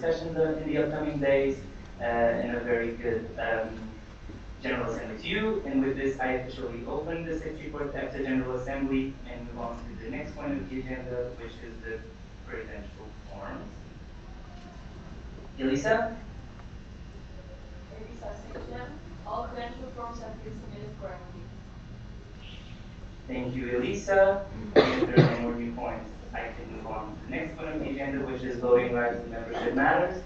discussions in the upcoming days, and a very good General Assembly to you. And with this, I officially open the 64th EPTA General Assembly and move on to the next point of the agenda, which is the presidential forms. Elisa? Elisa Section. All credential forms have been submitted correctly. Thank you, Elisa. If there are no more new points, I can move on to the next point of the agenda, which is voting rights and membership matters.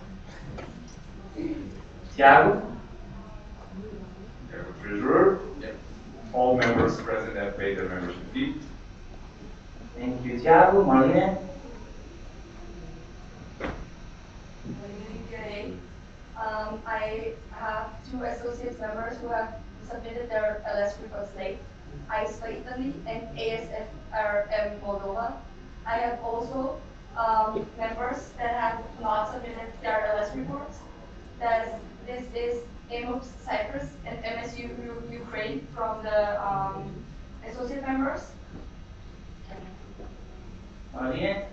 Tiago? Treasurer. Yep. All members present have paid their membership fee. Thank you, Tiago. Marlene? I have 2 associate members who have submitted their LS reports late. ISPA Italy and ASFRM Moldova. I have also members that have not submitted their LS reports. This is EMUPS Cyprus and MSU Ukraine from the associate members. Marlene?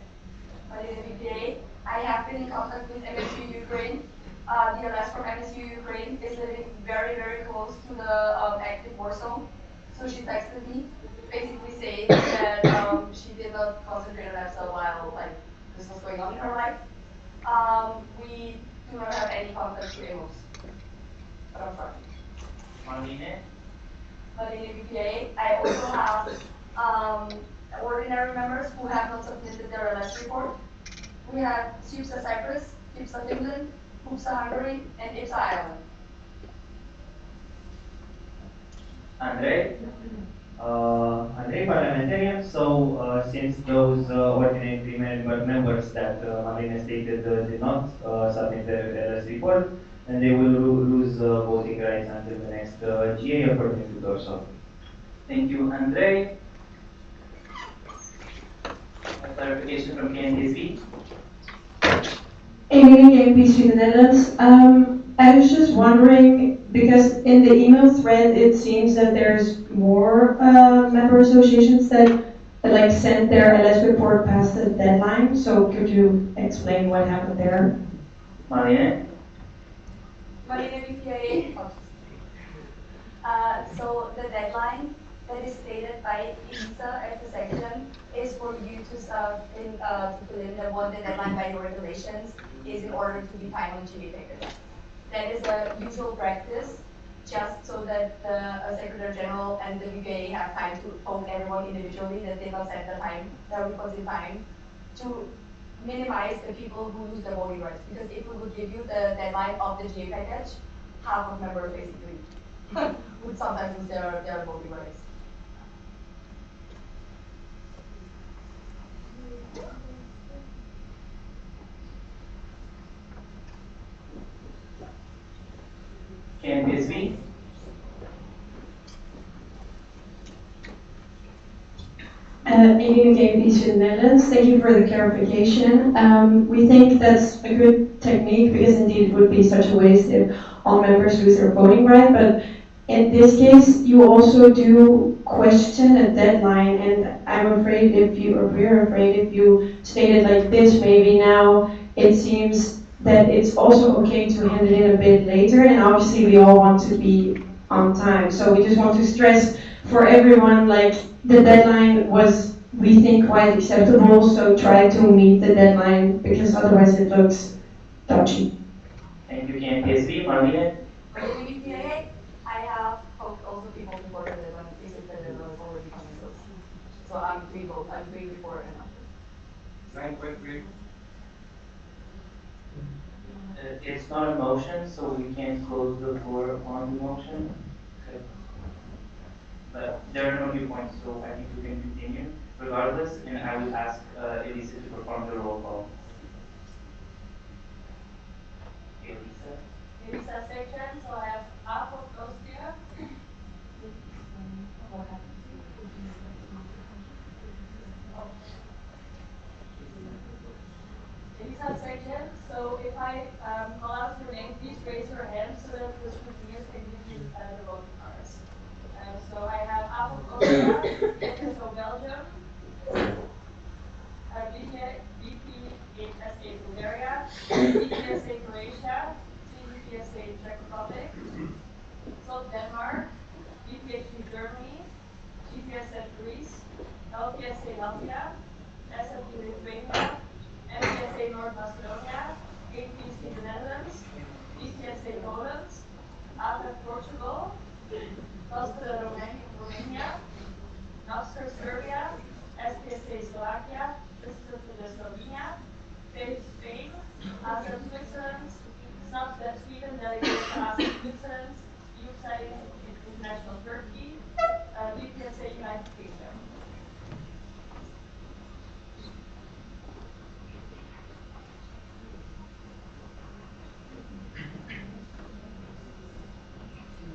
BPA. I have been in contact with MSU Ukraine. The LS from MSU Ukraine is living very, very close to the active war zone. So she texted me, basically saying that she did not concentrate on herself while this was going on in her life. We do not have any contact with EMOS. But I'm sorry. Marlene? Marlene BPA. I also have ordinary members who have not submitted their LS report. We have SUPSA Cyprus, IPSA Finland, UPSA Hungary, and IPSA Ireland. Andre? Andre, parliamentarian. So, since those ordinary members that Marlene stated did not submit their LS report, and they will lose voting rights until the next GA according to Dorso. Thank you, Andre. A clarification from KNDSB. Amy MPs from the Netherlands. I was just wondering, because in the email thread it seems that there's more member associations that sent their LS report past the deadline. So could you explain what happened there? Marlene? Marlene BPA. So the deadline that is stated by Elisa at the section is for you to fill in what the deadline by your regulations is in order to be time on GA package. That is a usual practice, just so that the Secretary General and the VPA have time to poke everyone individually that they not set their reports in time, to minimize the people who lose their voting rights. Because if we would give you the deadline of the GA package, half of members basically would sometimes lose their voting rights. KNDSB? Amy McGabe from the Netherlands. Thank you for the clarification. We think that's a good technique because indeed it would be such a waste if all members lose their voting right. But in this case, you also do question a deadline, and I'm afraid we're afraid if you state it like this, maybe now it seems that it's also okay to hand it in a bit later, and obviously we all want to be on time. So we just want to stress for everyone, the deadline was, we think, quite acceptable, so try to meet the deadline, because otherwise it looks dodgy. Thank you, KNDSB. Marlene? I have also people before the deadline is if the deadline is already coming close. So I'm free both. I'm free before and after. It's not a motion, so we can't close the floor on the motion. Okay. But there are no new points, so I think we can continue regardless, and I would ask Elisa to perform the roll call. Elisa section, so I have half of Austria. Elisa section, so if I call out your name, please raise your hand so that the scrutineers can give you the voting cards. So I have half of Austria, so Belgium, BP VPSA Bulgaria, VPSA Croatia, VPSA Czech Republic, South Denmark, VPHP Germany, GPSF Greece, LPSA Latvia, SFP Lithuania, MPSA North Macedonia, APC the Netherlands, VPSA Poland, AFET Portugal, Hospital Romania, Nostra Serbia, SPSA Slovakia, District of Slovenia, FACE Spain, ASEP Switzerland, SNAP Sweden, delegated to ASEP Switzerland, USAID International Turkey, VPSA United Kingdom.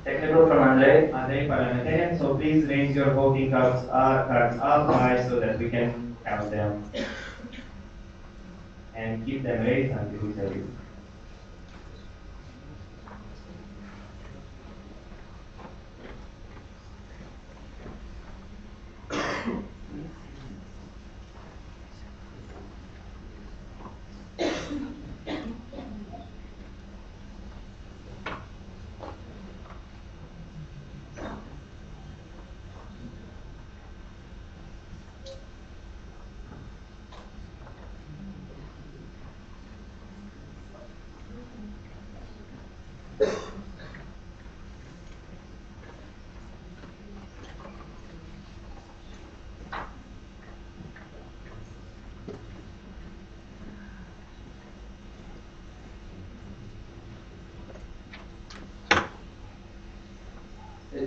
Technical from Andre. Andrei parliamentarian, so please raise your voting cards up high so that we can count them. And keep them raised until we tell you.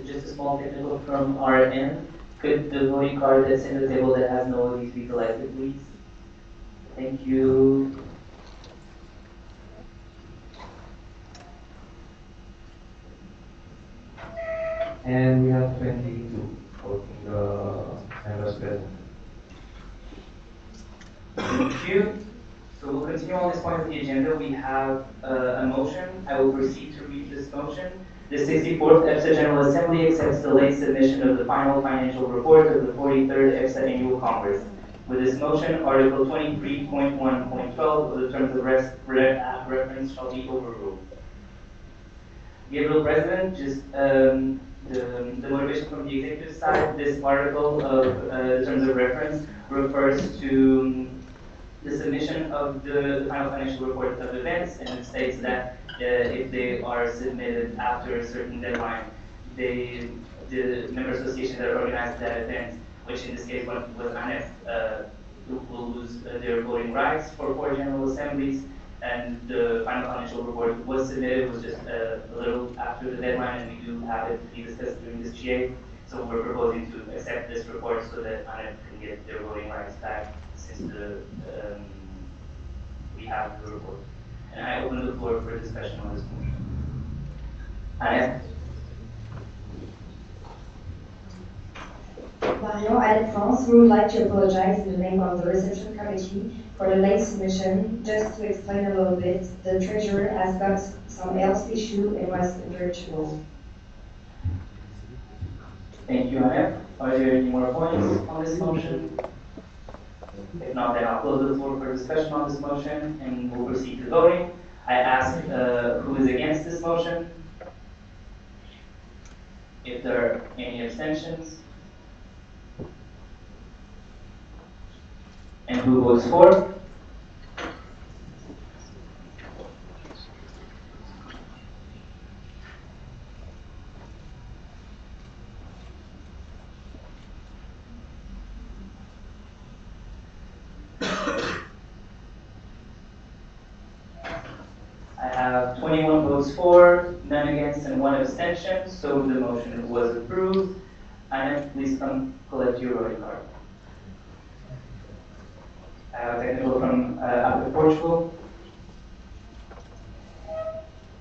Just a small technical from our end. Could the voting card that's in the table that has no of these be collected, please? Thank you. And we have 22 voting members present. Thank you. So we'll continue on this point of the agenda. We have a motion. I will proceed to read this motion. The 64th EPSA General Assembly accepts the late submission of the final financial report of the 43rd EPSA Annual Congress. With this motion, Article 23.1.12 of the Terms of Reference shall be overruled. Gabriel President, just the motivation from the executive side, this article of the Terms of Reference refers to the submission of the final financial report of events, and it states that if they are submitted after a certain deadline, the member association that organized that event, which in this case was ANEF, will lose their voting rights for 4 general assemblies, and the final financial report was submitted, was just a little after the deadline, and we do have it to be discussed during this GA. So we're proposing to accept this report so that ANEF can get their voting rights back, since we have the report. And I open the floor for discussion on this motion. ANEF? Marion, ANEF France, we would like to apologize in the name of the reception committee for the late submission. Just to explain a little bit, the treasurer has got some health issue and was virtual. Thank you, ANEF. Are there any more points on this motion? If not, then I'll close the floor for discussion on this motion, and we'll proceed to voting. I ask who is against this motion? If there are any abstentions? And who votes for? I have 21 votes for, none against, and 1 abstention, so the motion was approved. ANEF, please come collect your voting card. I have a technical from AFET Portugal.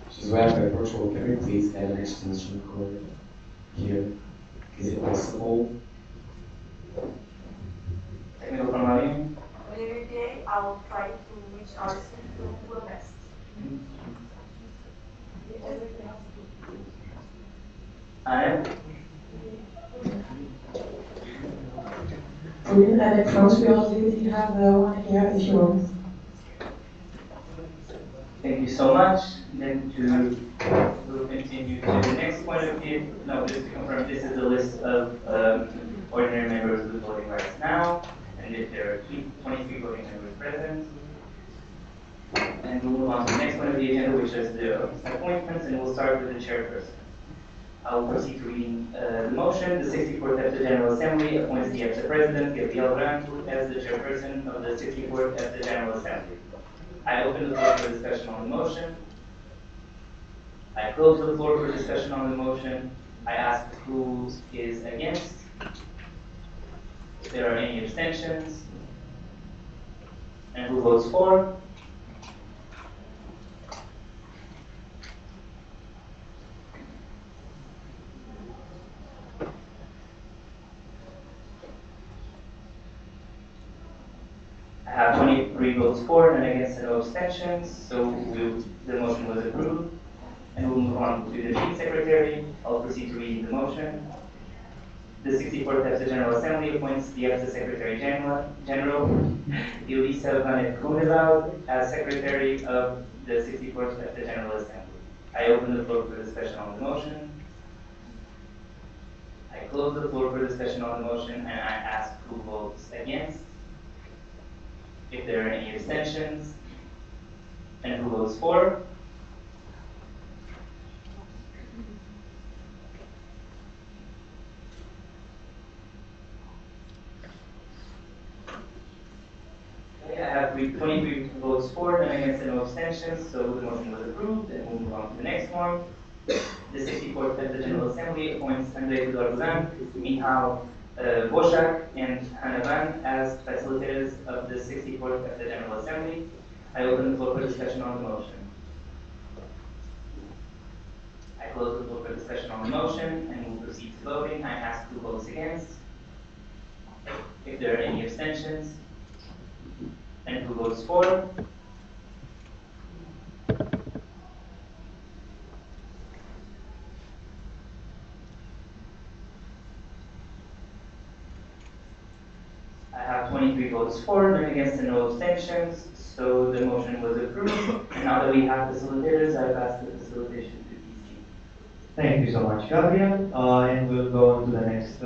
This is AFET Portugal. Can we please add an extension cord here? Is it possible? Technical from Marine. Olivier, I will try to reach our to the best. ANEF? For you, ANEF France, we also have one here if you want. so much. Then we'll continue to the next point of view. No, just to confirm, this is the list of ordinary members with voting rights now, and if there are 23 voting members present. And we'll move on to the next one of the agenda, which is the appointments, and we'll start with the chairperson. I will proceed to reading the motion. The 64th EFTA General Assembly appoints the EFTA President, Gabriel Branco, as the chairperson of the 64th EFTA General Assembly. I open the floor for discussion on the motion. I close the floor for discussion on the motion. I ask who is against. If there are any abstentions. And who votes for. I have 23 votes for and against and no abstentions, so the motion was approved. And we'll move on to the chief secretary. I'll proceed to read the motion. The 64th EFTA General Assembly appoints the EFTA Secretary General, Elisa Van Groenewoud, as Secretary of the 64th EFTA General Assembly. I open the floor for discussion on the motion. I close the floor for discussion on the motion, and I ask who votes against. If there are any abstentions, and who votes for. Okay, I have 23 votes for and against and no abstentions, so the motion was approved, and we'll move on to the next one. The 64th EFTA General Assembly appoints Andrei Tudor Buzan, Michal Boshak, and Hannah Van as facilitators of the 64th EFTA General Assembly. I open the floor for discussion on the motion. I close the floor for discussion on the motion, and we'll proceed to voting. I ask who votes against, if there are any abstentions, and who votes for. I have 23 votes for, none against, and no abstentions, so the motion was approved. And now that we have facilitators, I pass the facilitation to DC. Thank you so much, Gabriel. And we'll go on to the next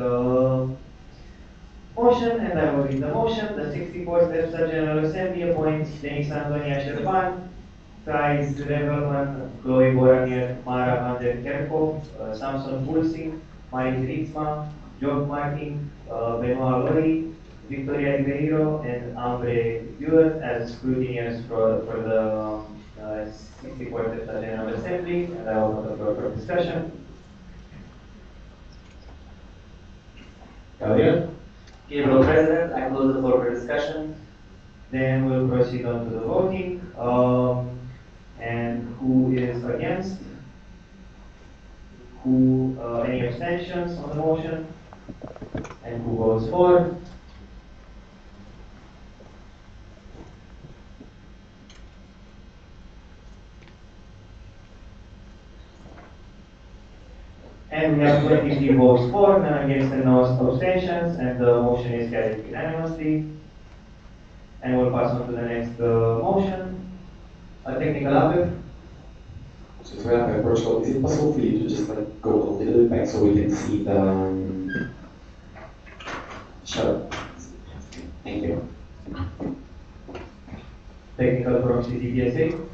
motion, and I will read the motion. The 64th EFTA General Assembly appoints Denis Antonia Șerban, Thais Revelman, Chloe Boranier, Mara van der Kerkhoff, Samson Pulsing, Maris Ritzma, Job Martin, Benoit Lori, Victoria Ribeiro, and Ambre Buer as scrutineers for the 64th EFTA General Assembly, and I will open the floor for discussion. Gabriel? Gabriel President, I close the floor for discussion. Then we'll proceed on to the voting. And who is against? Any abstentions on the motion? And who votes for? And we have 23 votes for, none against, and no abstentions, and the motion is carried unanimously. And we'll pass on to the next motion. A technical update. So to wrap up, Portugal, is it possible for you to just like go a little bit back so we can see the shut up. Thank you. Technical from CCPSA.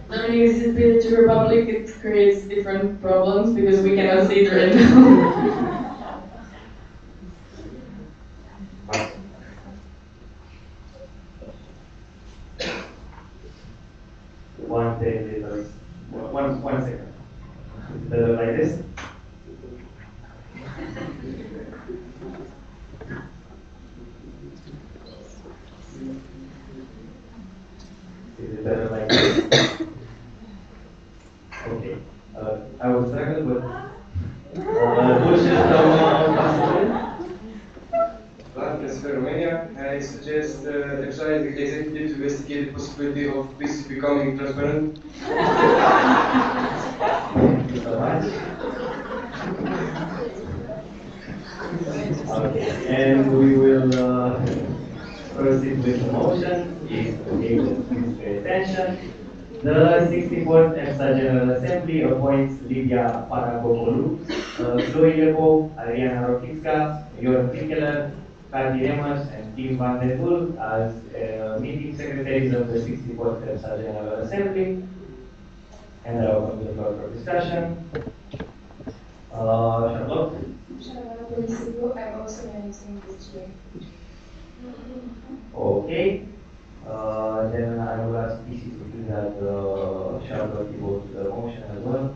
When you use the Czech Republic, it creates different problems because we cannot see it right now. One second. Like this. Is it better like this? Okay. I will struggle, but push it down possible. As for Romania, I suggest exercise the executive to investigate the possibility of this becoming transparent. Thank you so much. Okay. And we will proceed with the motion. Please pay attention. The 64th EPSA General Assembly appoints Lydia Paragopoulou, Chloe Lebeau, Ariana Rokitska, Jörn Pinkeler, Kathy Remers, and Tim Van den Hulp as meeting secretaries of the 64th EPSA General Assembly. And I open the floor for discussion. Charlotte? I'm also managing this year. Okay. Then I will ask PC to do that Charlotte vote the motion as well.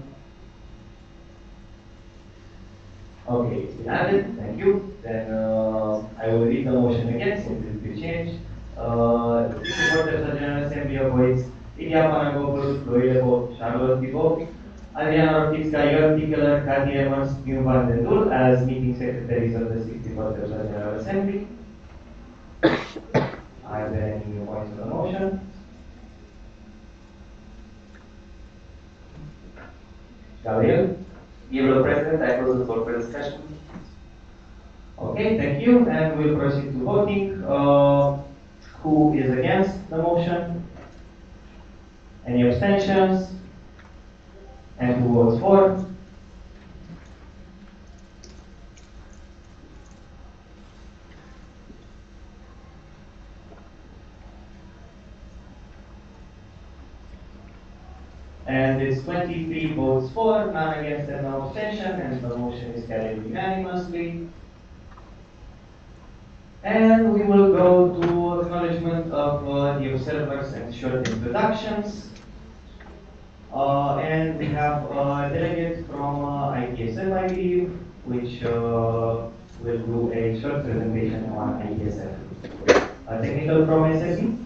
Okay, it's been added, thank you. Then I will read the motion again since it's been changed. The 64th EPSA General Assembly appoints Lydia Panagopoulos, Chloe Lebeau, Charlotte Thibault, Adriana Rokitska, Jörn Pinkeler, Kathy Remers, Tim Van den Hulp as meeting secretaries of the 64th EPSA General Assembly. Are there any points on the motion? Gabriel? Dear President, I close the floor for discussion. Okay, thank you, and we'll proceed to voting. Who is against the motion? Any abstentions? And who votes for? And it's 23 votes for, none against and no abstention, and the motion is carried unanimously. And we will go to acknowledgement of the observers and short introductions. And we have a delegate from ITSF, I believe, which will do a short presentation on ITSF. A technical from SSE.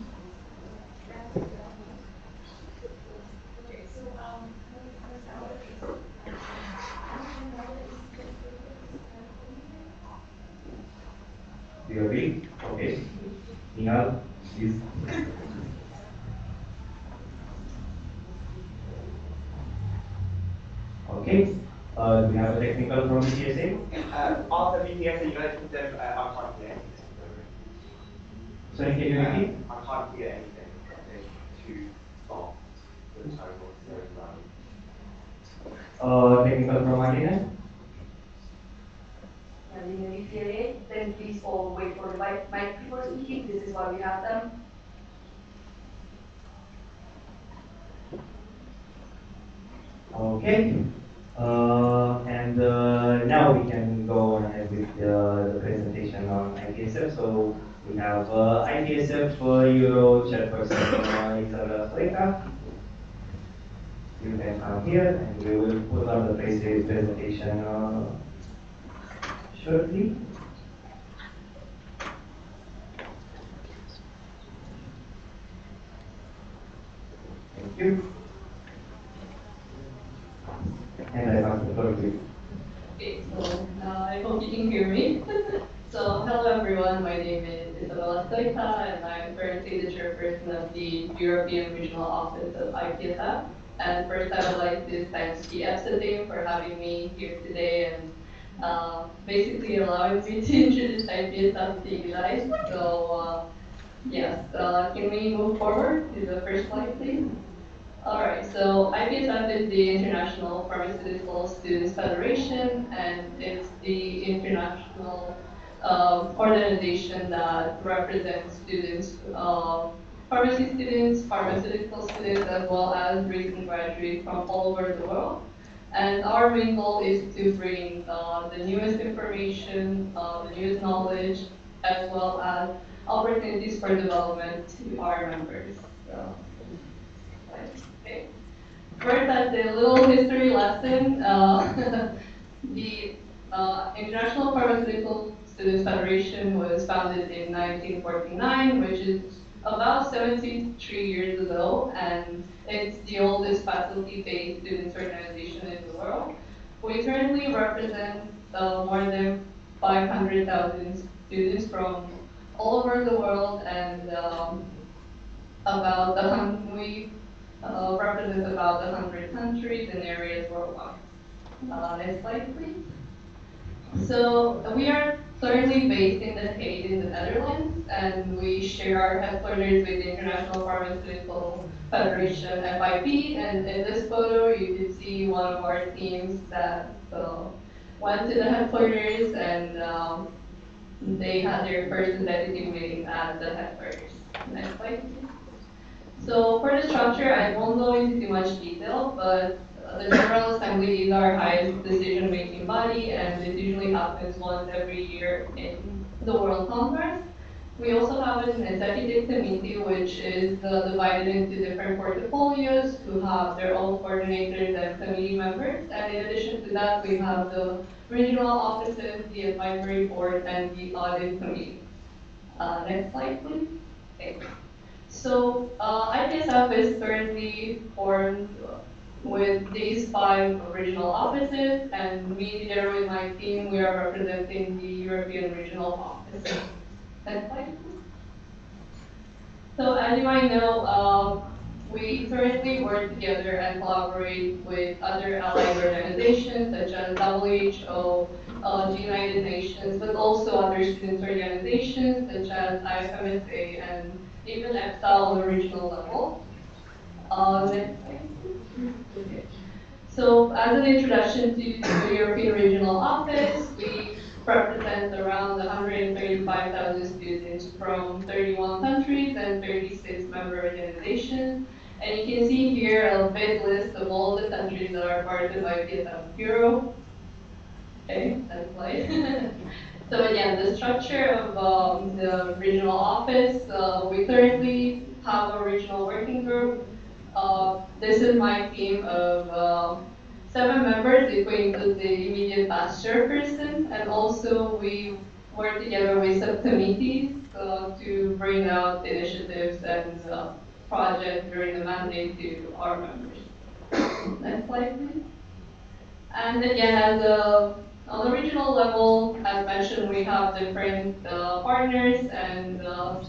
Do you agree? Okay. Nihal, please. Okay. Do we have a technical from BTSA? After BTSA, you guys put them, I can't hear anything. Sorry, can you repeat? I can't hear anything. It's too soft. The tone was very loud. Technical from Alina? Then please all wait for the mic before speaking. This is why we have them. Okay. And now we can go ahead with the presentation on ITSF. So we have ITSF Euro Chairperson Isabella Stoica. You can come here and we will put on the presentation shortly. Thank you. And I pass the floor to you. Okay, so I hope you can hear me. So hello everyone, my name is Isabella Stoica and I'm currently the chairperson of the European Regional Office of ITSF. And first I would like to thank the EPSA team for having me here today and basically allowing me to introduce ITSF to you guys. So yes, can we move forward to the first slide please? Alright, so IPSF is the International Pharmaceutical Students Federation, and it's the international organization that represents students, pharmacy students, pharmaceutical students, as well as recent graduates from all over the world. And our main goal is to bring the newest information, the newest knowledge, as well as opportunities for development to our members. So, okay. First, as a little history lesson, the International Pharmaceutical Students Federation was founded in 1949, which is about 73 years ago, and it's the oldest faculty-based students organization in the world. We currently represent more than 500,000 students from all over the world, and we represent about 100 countries and areas worldwide. Next slide, please. So we are currently based in The Hague in the Netherlands, and we share our headquarters with the International Pharmaceutical Federation, FIP, and in this photo you can see one of our teams that went to the headquarters and they had their first executive meeting at the headquarters. Next slide, please. So for the structure, I won't go into too much detail, but the General Assembly is our highest decision-making body, and it usually happens once every year in the World Congress. We also have an executive committee, which is divided into different portfolios who have their own coordinators and committee members. And in addition to that, we have the regional offices, the advisory board, and the audit committee. Next slide, please. Okay. So IPSF is currently formed with these 5 regional offices, and me together with my team, we are representing the European regional office. Next slide. So as you might know, we currently work together and collaborate with other allied organizations such as WHO, the United Nations, but also other student organizations such as IFMSA and even EFSA on the regional level. Next slide. Okay. So as an introduction to the European Regional Office, we represent around 135,000 students from 31 countries and 36 member organizations. And you can see here a big list of all the countries that are part of IPSF Bureau. Okay, next slide. So again, the structure of the regional office, we currently have a regional working group. This is my team of 7 members, if we include the immediate past chairperson, and also we work together with subcommittees to bring out initiatives and projects during the mandate to our members. Next slide, please. And again, on the regional level, as mentioned, we have different partners and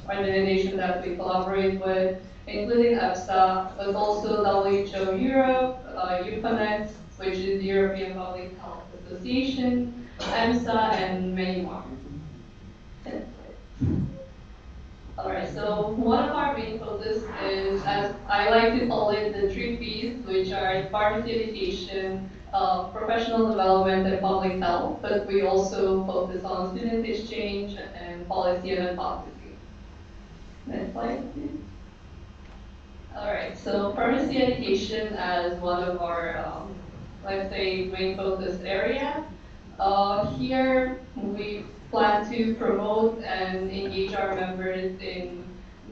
organizations that we collaborate with, including EFSA, but also WHO Europe, EUPANET, which is the European Public Health Association, EMSA, and many more. Alright, so one of our main focus is, as I like to call it, the 3 Ps, which are pharmacy education, professional development, and public health, but we also focus on student exchange and policy and advocacy. Next slide, please. Alright, so pharmacy education as one of our, let's say, main focus area. Here we plan to promote and engage our members in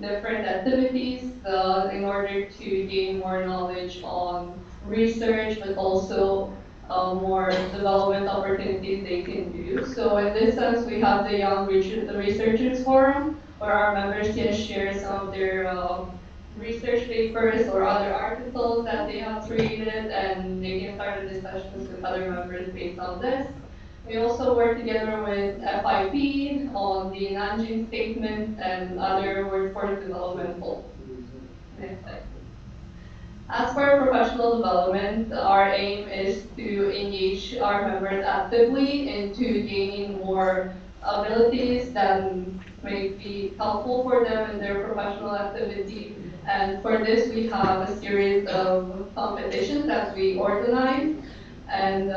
different activities in order to gain more knowledge on research, but also more development opportunities they can do. So in this sense, we have the Young Researchers Forum, where our members can share some of their research papers or other articles that they have created, and they can start a discussions with other members based on this. We also work together with FIP on the Nanjing Statement and other workforce development goals. Next slide. As for professional development, our aim is to engage our members actively into gaining more abilities that may be helpful for them in their professional activity. And for this, we have a series of competitions that we organize. And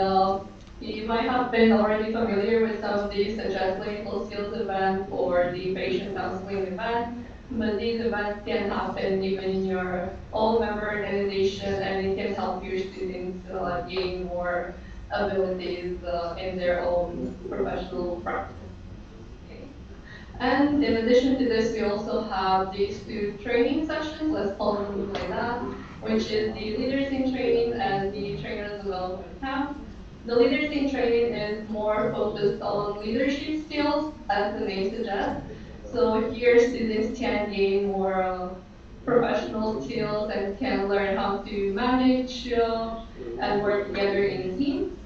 you might have been already familiar with some of these, such as clinical skills event or the patient counseling event. But these events can happen even in your own member organization, and it can help your students gain more abilities in their own professional practice. Okay. And in addition to this, we also have these 2 training sessions, let's call them like that, which is the Leaders in Training and the Trainer Development Camp. The Leaders in Training is more focused on leadership skills, as the name suggests. So here students can gain more professional skills and can learn how to manage and work together in a team.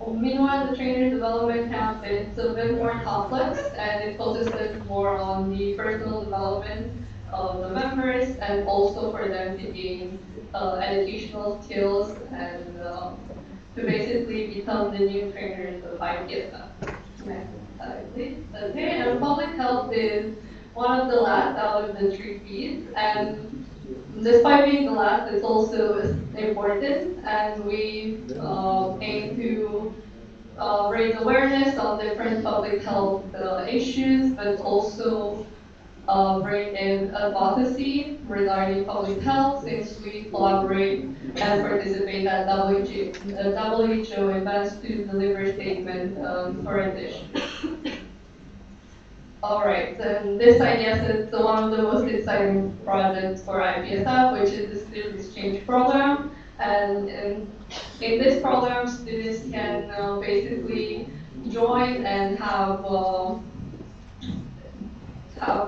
Meanwhile, the Trainer Development Camp is a bit more complex, and it focuses more on the personal development of the members and also for them to gain educational skills and to basically become the new trainers of IPSF. please. Okay, and public health is one of the last out of the three P's, and despite being the last, it's also important, and we aim to raise awareness on different public health issues, but also bring in advocacy regarding public health, since we collaborate and participate at WHO events to deliver statements for this. Alright, then this I guess is one of the most exciting projects for IPSF, which is the Student Exchange Program. And in this program, students can basically join and have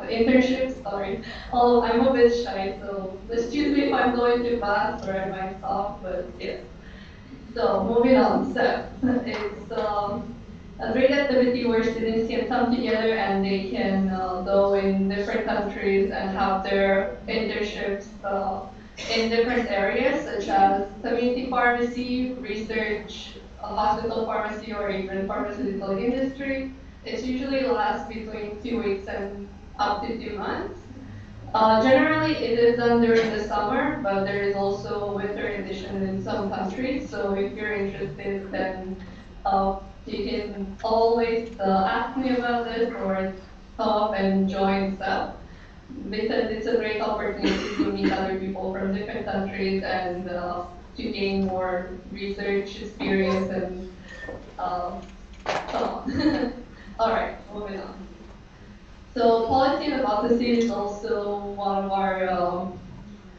internships. Sorry, I'm a bit shy, so excuse me if I'm going too fast or I might stop, but yes. So moving on, so it's a great activity where students can come together and they can go in different countries and have their internships in different areas such as community pharmacy, research, hospital pharmacy, or even pharmaceutical industry. It usually lasts between 2 weeks and up to 2 months. Generally, it is done during the summer, but there is also a winter edition in some countries. So if you're interested, then you can always ask me about this or come up and join stuff, because it's a great opportunity to meet other people from different countries and to gain more research experience and so on. All right, moving on. So policy and advocacy is also one of our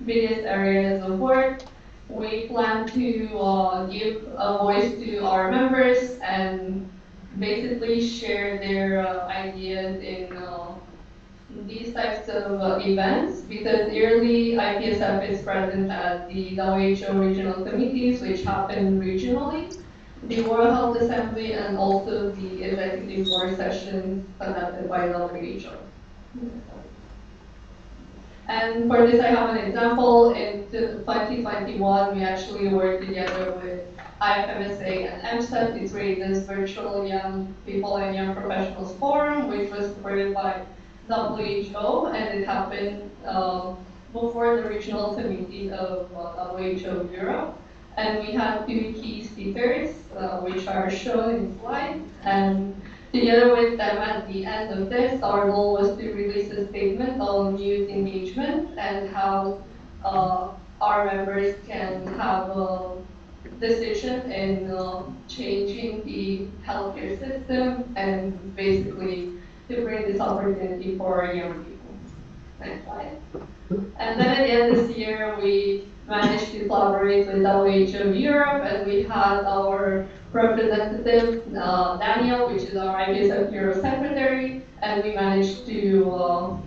biggest areas of work. We plan to give a voice to our members and basically share their ideas in these types of events, because yearly IPSF is present at the WHO regional committees, which happen regionally, the World Health Assembly, and also the executive board sessions conducted by WHO. And for this, I have an example. In 2021, we actually worked together with IFMSA and MSET to create this virtual young people and young professionals forum, which was supported by WHO, and it happened before the regional committee of WHO Europe. And we had 2 key speakers, which are shown in the slide. And together with them at the end of this, our goal was to release a statement on youth engagement and how our members can have a decision in changing the healthcare system and basically to bring this opportunity for young people. Next slide. And then at the end of this year, we managed to collaborate with WHO Europe, and we had our representative, Daniel, which is our IPSF Euro secretary, and we managed to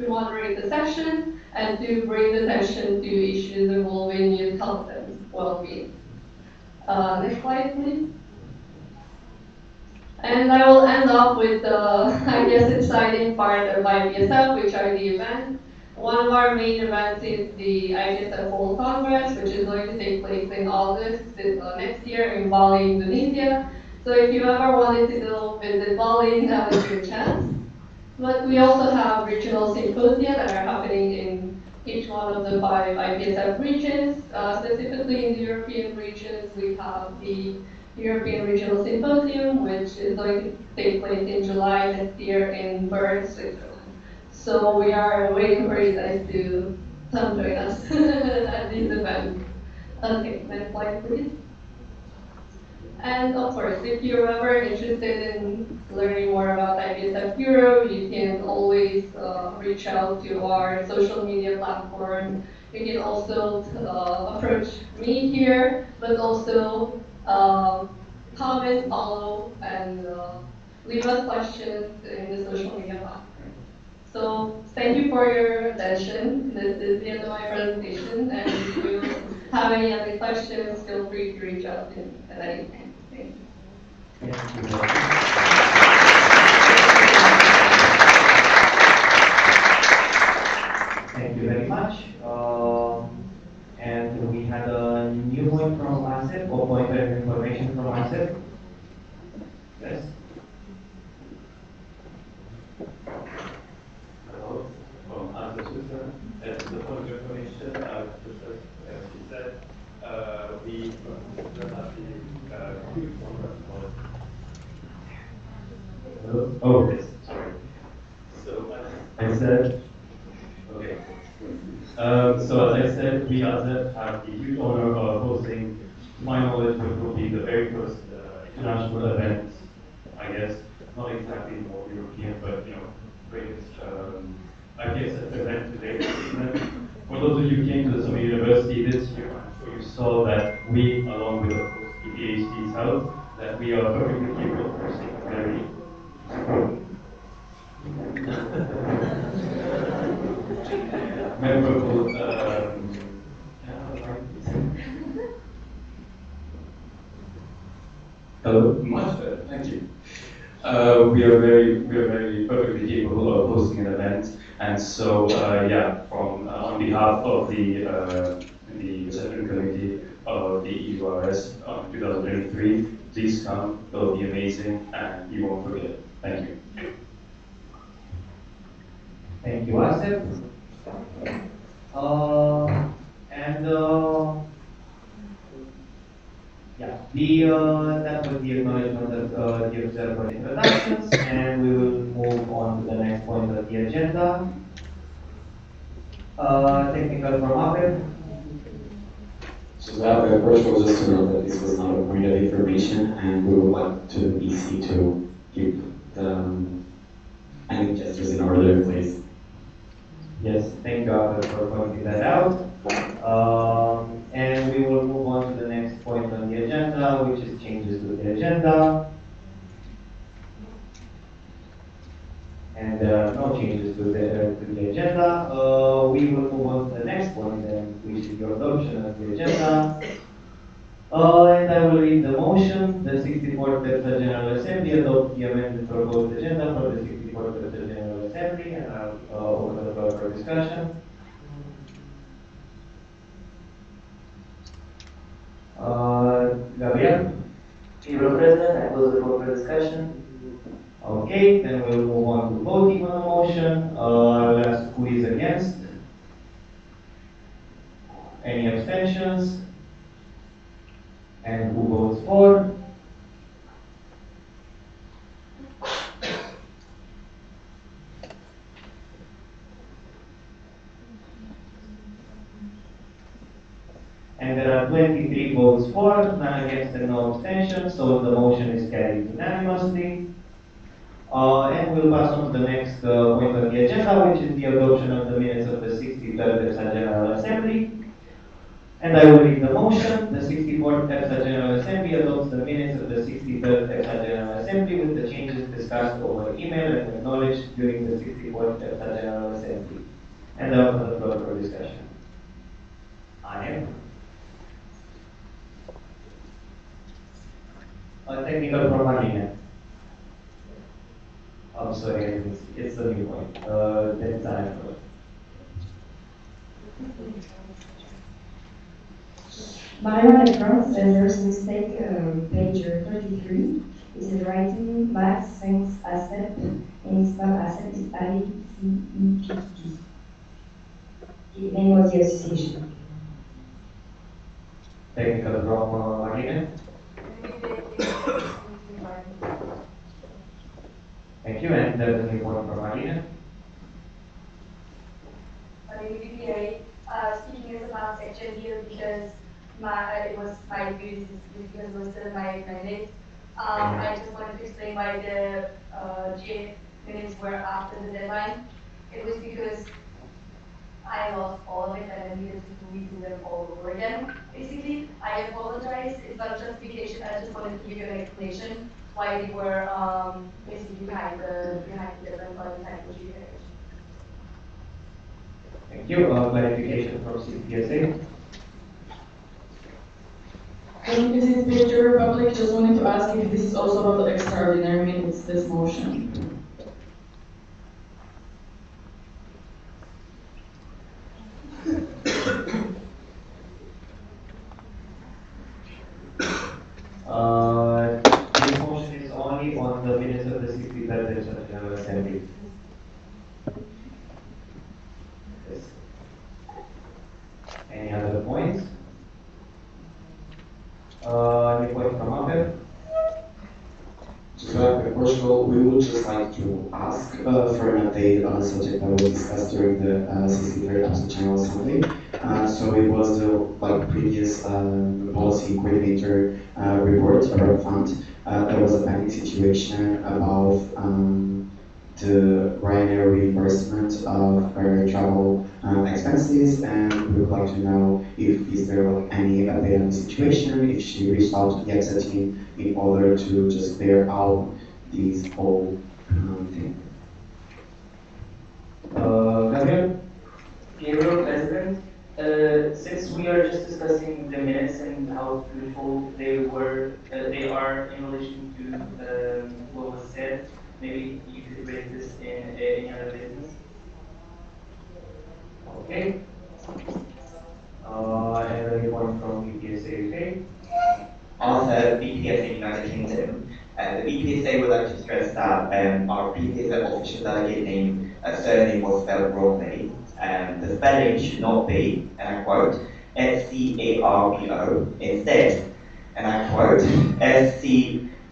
moderate the session and to bring attention to issues involving youth health and well-being. Next slide, please. And I will end off with the, I guess, exciting part of IPSF, which are the events. One of our main events is the IPSF World Congress, which is going to take place in August next year in Bali, Indonesia. So if you ever wanted to go visit Bali, now is your chance. But we also have regional symposia that are happening in each one of the 5 IPSF regions. Specifically in the European regions, we have the European Regional Symposium, which is going to take place in July next year in Bern, Switzerland. So we are waiting for you guys to come join us at these events. Okay, next slide, please. And of course, if you're ever interested in learning more about IPSF Europe, you can always reach out to our social media platform. You can also approach me here, but also comment, follow, and leave us questions in the social media platform. So thank you for your attention. This is the end of my presentation, and if you have any other questions, feel free to reach out to me at any time. Thank you. Thank you very much. And we had a new point from ASEP, or point of information from ASEP. Yes? concerned, as the point of information, just as she said, we don't have the huge number of. Oh, yes, sorry. So I said, okay. So as I said, we also have the huge honor of hosting, to my knowledge, what will be the very first international event, I guess, not exactly more European, but greatest IPS event today. For those of you who came to the Summer University this year, I'm sure you saw that we, along with of course the PhDs Health, that we are perfectly capable of hosting a very memorable hello, much better, thank you. We are very perfectly capable of hosting an event, and so yeah, from on behalf of the Reception Committee of the EURS 2023, please come. It'll be amazing, and you won't forget. Thank you. Thank you, Asif. Yeah, that was the acknowledgement of the observer introductions, and we will move on to the next point of the agenda. Technical from Ahmed. So that first was just to note that this was not a point of information, and we would like to EC to keep the any gestures in order, please. Yes, thank you, Ahmed, for pointing that out. And we will move on to the next point on the agenda, which is changes to the agenda. And there are no changes to the agenda. We will move on to the next point, then, which is the adoption of the agenda. And I will read the motion. The 64th Texas General Assembly adopt the amended proposed agenda for the 64th Texas General Assembly, and I'll open the floor for discussion. Gabriel? Mr. President, I close the floor for discussion. Okay, then we'll move on to voting on the motion. I'll ask who is against. Any abstentions? And who votes for? And there are 23 votes for, none against, and no abstentions, so the motion is carried unanimously. And we'll pass on to the next point on the agenda, which is the adoption of the minutes of the 63rd EPSA General Assembly. And I will read the motion. The 64th EPSA General Assembly adopts the minutes of the 63rd EPSA General Assembly with the changes discussed over email and acknowledged during the 64th EPSA General Assembly. And I open the floor for discussion. Ane? Technical from Marina. I'm sorry, it's a new point. That's time for. Mariana across, and there's a mistake, page 33. It is writing Max Sphinx Asset, and spell asset is ACEPP. The name of the association. Technical from Marina. Thank you, and there's a new point from Marina. Speaking as a last section here because it was my view, because it was still my mandate. I just wanted to explain why the GA minutes were after the deadline. It was because I lost all of it and I needed to redo them all over again. Basically, I apologize. It's not justification. I just wanted to give you an explanation why we were basically behind the deadline for the technical GA. Thank you. Clarification from CPSA. This is Picture Republic. Just wanted to ask if this is also about the extraordinary minutes, this motion. This motion is only on the minutes of the 63rd General Assembly. Yes. just like to ask for an update on a subject that was discussed during the 63rd Absent General Assembly. So it was the previous policy coordinator report about fund. There was a pending situation about the Ryanair reimbursement of her travel expenses, and we would like to know if is there any update on the situation, if she reached out to the EXA team in order to just clear out this whole thing. Gabriel? Gabriel, President, since we are just discussing the minutes and how beautiful they were, they are in relation to what was said, maybe you could raise this in any other business. Okay. And a report from BPSA, okay? Also, BPSA United Kingdom. The BPSA would like to stress that our previous official delegate name surname was spelled wrongly. The spelling should not be, and I quote, SCARBO. Instead, and I quote,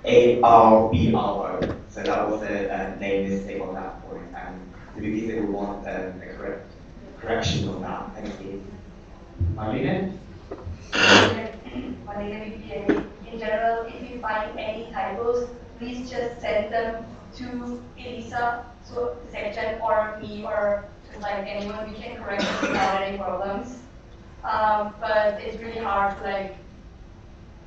SCARBRO. So that was a name mistake on that point, and the BPSA will want a correction on that. Thank you. Marlene? In general, if you find any typos, please just send them to Elisa, so section, or me, or like anyone. We can correct it without any problems. But it's really hard to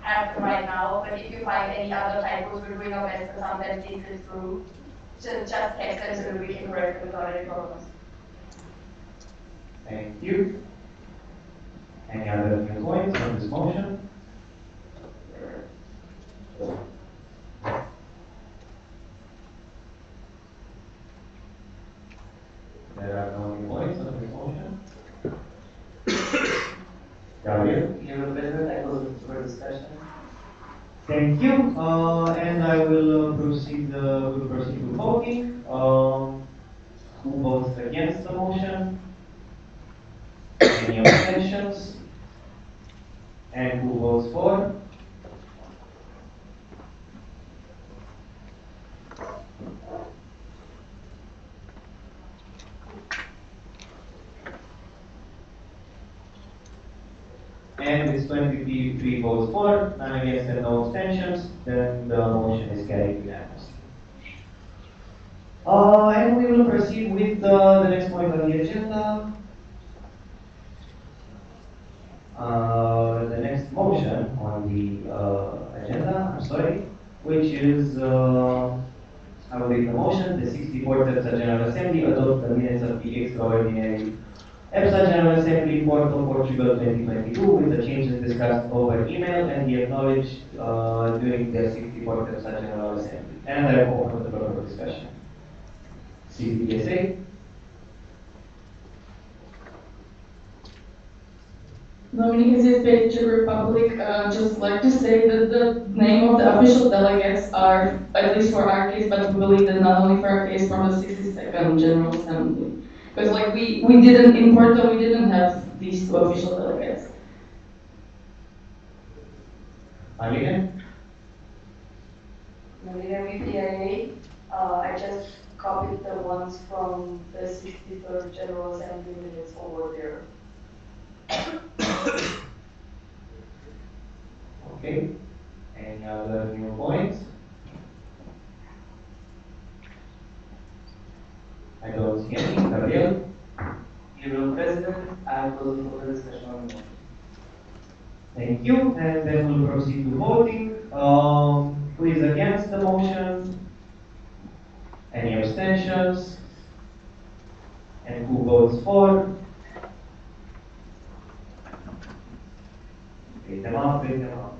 have them right now. But if you find any other typos, we're doing our best to sometimes get it through. Just text them so that we can correct them without any problems. Thank you. Any other new points on this motion? There are no new points on this motion. Gabriel? Your President, I close for discussion. Thank you. And I will proceed with voting. Who votes against the motion? Any abstentions? And who votes for? And with 23 votes for, none against and no abstentions, then the motion is carried unanimously. And we will proceed with the next point on the agenda. The next motion on the agenda, which is, I will read the motion, the 64th EPSA General Assembly adopts the minutes of the extraordinary EPSA General Assembly 4th of Portugal 2022 with the changes discussed over email and the acknowledged during the 64th EPSA General Assembly. And I open the floor for discussion. CPSA. Dominic Zizbek, Czech Republic, just like to say that the name of the official delegates are, at least for our case, but we believe that not only for our case, from the 62nd General Assembly. Because we didn't, in Porto, we didn't have these two official delegates. Marlene? Marlene VPIA, I just copied the ones from the 63rd General Assembly minutes over there. Okay. Any other new points? I don't see any. Gabriel? Your President, I close the floor for discussion on the motion. Thank you. And then we'll proceed to voting. Who is against the motion? Any abstentions? And who votes for? Read them out, read them out.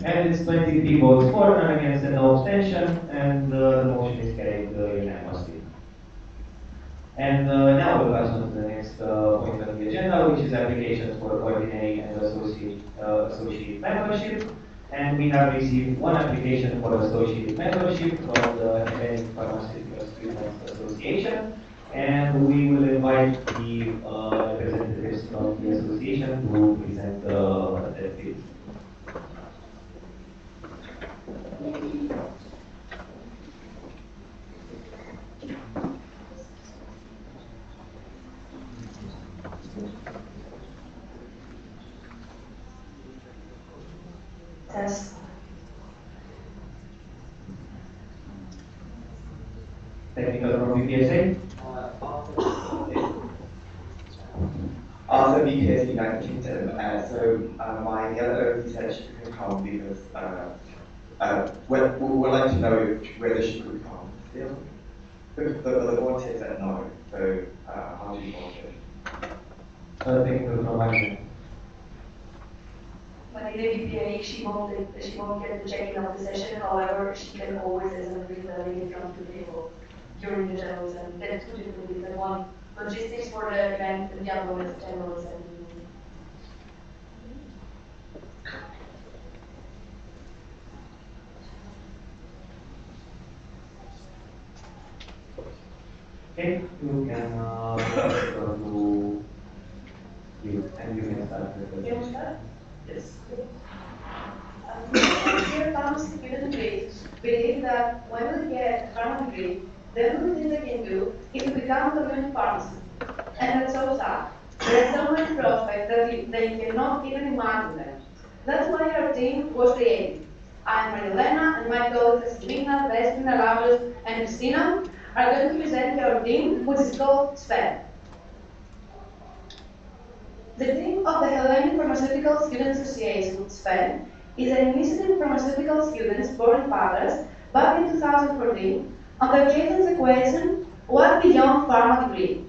And it's 23 votes for, none against and no abstention, and the motion is carried unanimously. And now we'll pass on to the next point on the agenda, which is applications for ordinary and associate membership. And we have received one application for associate membership from the Hellenic Pharmaceutical Students Association. And we will invite the representatives from the association to present their bids. Technical from BPSA? Also, BPS United Kingdom. My other research couldn't come because we would like to know whether she could come still. The board says that no. So how do you want it? Technical from Wagner. But in the BPA, she won't get the check-in of the session. However, she can always, as an agreed delegate, come to the table during the general assembly. There are two different things. The one logistics for the event, and the other one is general assembly. Okay, you can go to you, and you can start the presentation. Yes. Here comes student believe that when we get a pharma degree, the only thing they can do is to become a community pharmacist. And that's so sad. There are so many prospects that they cannot even imagine them. That's why our team was created. I'm Marilena, and my colleagues Sabina, Vestina, Laurus, and Christina are going to present our team, which is called SPED. The team of the Hellenic Pharmaceutical Student Association, SPED, is an initiative of pharmaceutical students born in Paris back in 2014 on the children's equation, what beyond pharma degree?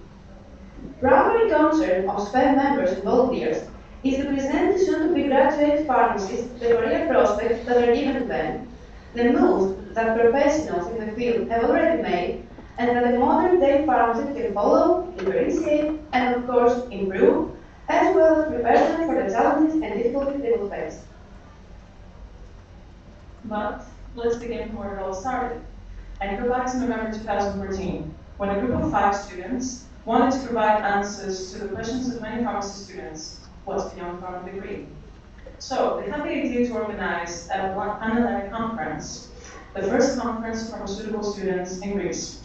Primary concern of SPED members and volunteers is to present the soon-to-be graduate pharmacists the career prospects that are given to them, the moves that professionals in the field have already made, and that the modern-day pharmacist can follow, differentiate, and of course improve, as well as prepare them for the challenges and difficulties they will face. But let's begin where it all started. And go back to November 2014, when a group of 5 students wanted to provide answers to the questions of many pharmacy students: what's beyond pharma degree? So they had the idea to organize a pandemic conference, the first conference for pharmaceutical students in Greece.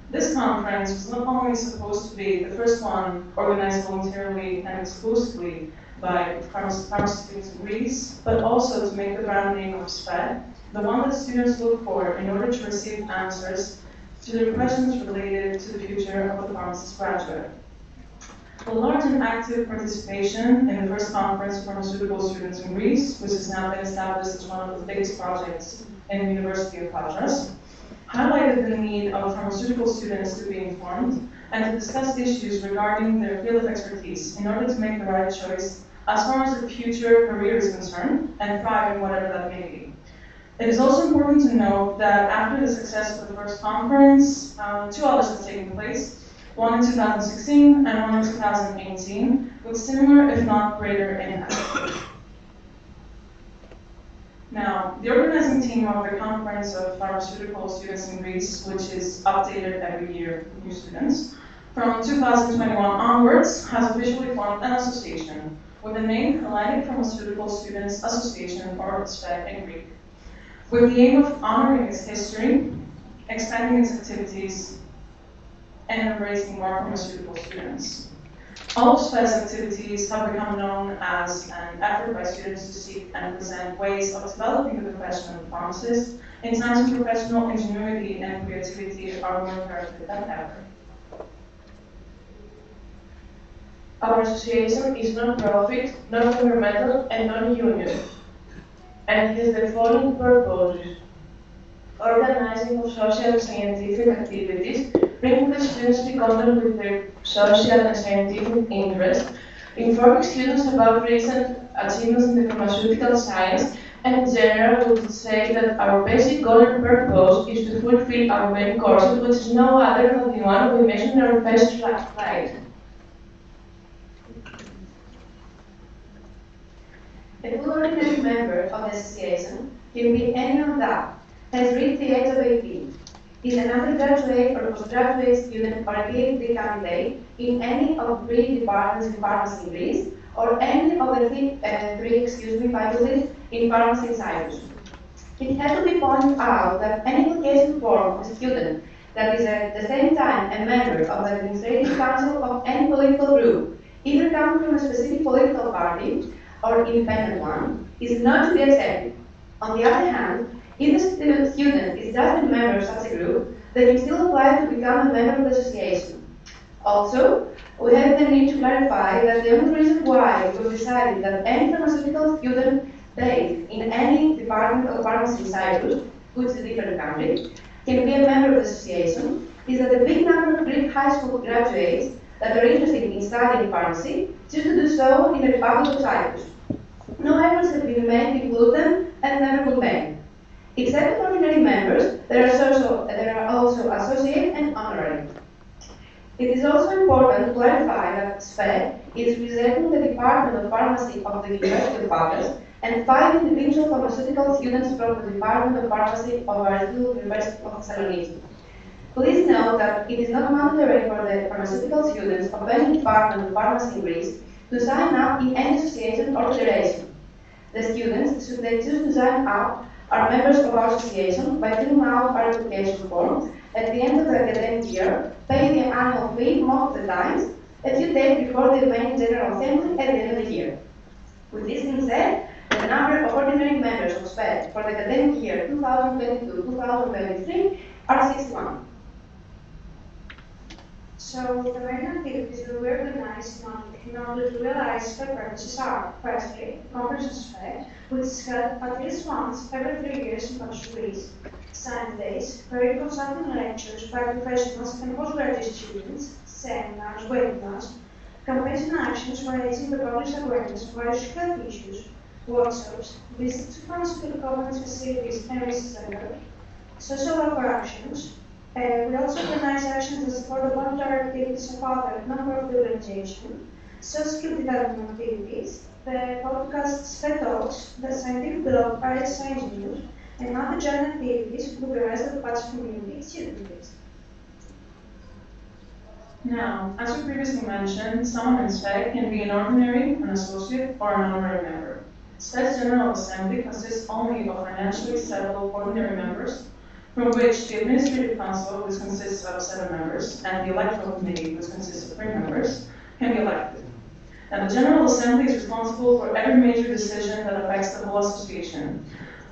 This conference was not only supposed to be the first one organized voluntarily and exclusively by pharmacy students in Greece, but also to make the brand name of SPED the one that students look for in order to receive answers to their questions related to the future of the pharmacist graduate. The large and active participation in the first conference for pharmaceutical students in Greece, which has now been established as one of the biggest projects in the University of Patras, highlighted the need of pharmaceutical students to be informed and to discuss issues regarding their field of expertise in order to make the right choice as far as their future career is concerned and thrive in whatever that may be. It is also important to note that after the success of the first conference, 2 others have taken place, one in 2016 and one in 2018, with similar, if not greater, impact. Now, the organizing team of the Conference of Pharmaceutical Students in Greece, which is updated every year with new students, from 2021 onwards, has officially formed an association with the name Hellenic Pharmaceutical Students Association, or SPED in Greek, with the aim of honoring its history, expanding its activities, and embracing more pharmaceutical students. All of SPED's activities have become known as an effort by students to seek and present ways of developing the profession of pharmacist in times when professional ingenuity and creativity are more imperative than ever. Our association is non-profit, non-governmental, and non-union, and has the following purposes: organizing of social and scientific activities, bringing the students into contact with their social and scientific interests, informing students about recent achievements in the pharmaceutical science, and in general, we would say that our basic goal and purpose is to fulfill our main courses, which is no other than the one we mentioned in our first slide. A full ordinary member of the association can be any of that, has reached the age of 18, is an undergraduate or postgraduate student or a PhD candidate in any of 3 departments in pharmacy in Greece, or any of the three faculties in pharmacy in Cyprus. It has to be pointed out that any application form of a student that is at the same time a member of the administrative council of any political group, either coming from a specific political party or independent one, is not to be accepted. On the other hand, if the student is just a member of such a group, they can still apply to become a member of the association. Also, we have the need to clarify that the only reason why we've decided that any pharmaceutical student based in any department of pharmacy in Cyprus, which is a different country, can be a member of the association, is that a big number of Greek high school graduates that are interested in studying pharmacy choose to do so in the Republic of Cyprus. No efforts have been made to include them and never will made. Except for ordinary members, there are also associate and honorary. It is also important to clarify that SPE is representing the Department of Pharmacy of the University of Athens and 5 individual pharmaceutical students from the Department of Pharmacy of Aristotle University of Thessaloniki. Please note that it is not mandatory for the pharmaceutical students of any department of pharmacy in Greece to sign up in any association or federation. The students, should they choose to sign up, are members of our association by filling out our application form at the end of the academic year, pay the annual fee most of the times, a few days before the main general assembly at the end of the year. With this being said, the number of ordinary members of SPE for the academic year 2022-2023 are 61. So the main activities that we organize in order to realize SPE purposes are, firstly, Conference of SPE, which is held at least once every 3 years in Greece. Science days, where we consulting lectures by professionals and postgraduate students, seminars, webinars, campaigns and actions for raising the public's awareness of various health issues, workshops, visits to pharmaceutical companies' facilities and research centers, social welfare actions. We also organize actions that support the voluntary activities of other non-profit organizations, social development activities, the podcast SPE Talks, the scientific blog RS Science News, and other joint activities with the rest of the PATS community student base. Now, as we previously mentioned, someone in SPE can be an ordinary, an associate, or an honorary member. SPE's General Assembly consists only of financially settled ordinary members, from which the Administrative Council, which consists of 7 members, and the Electoral Committee, which consists of 3 members, can be elected. And the General Assembly is responsible for every major decision that affects the whole association.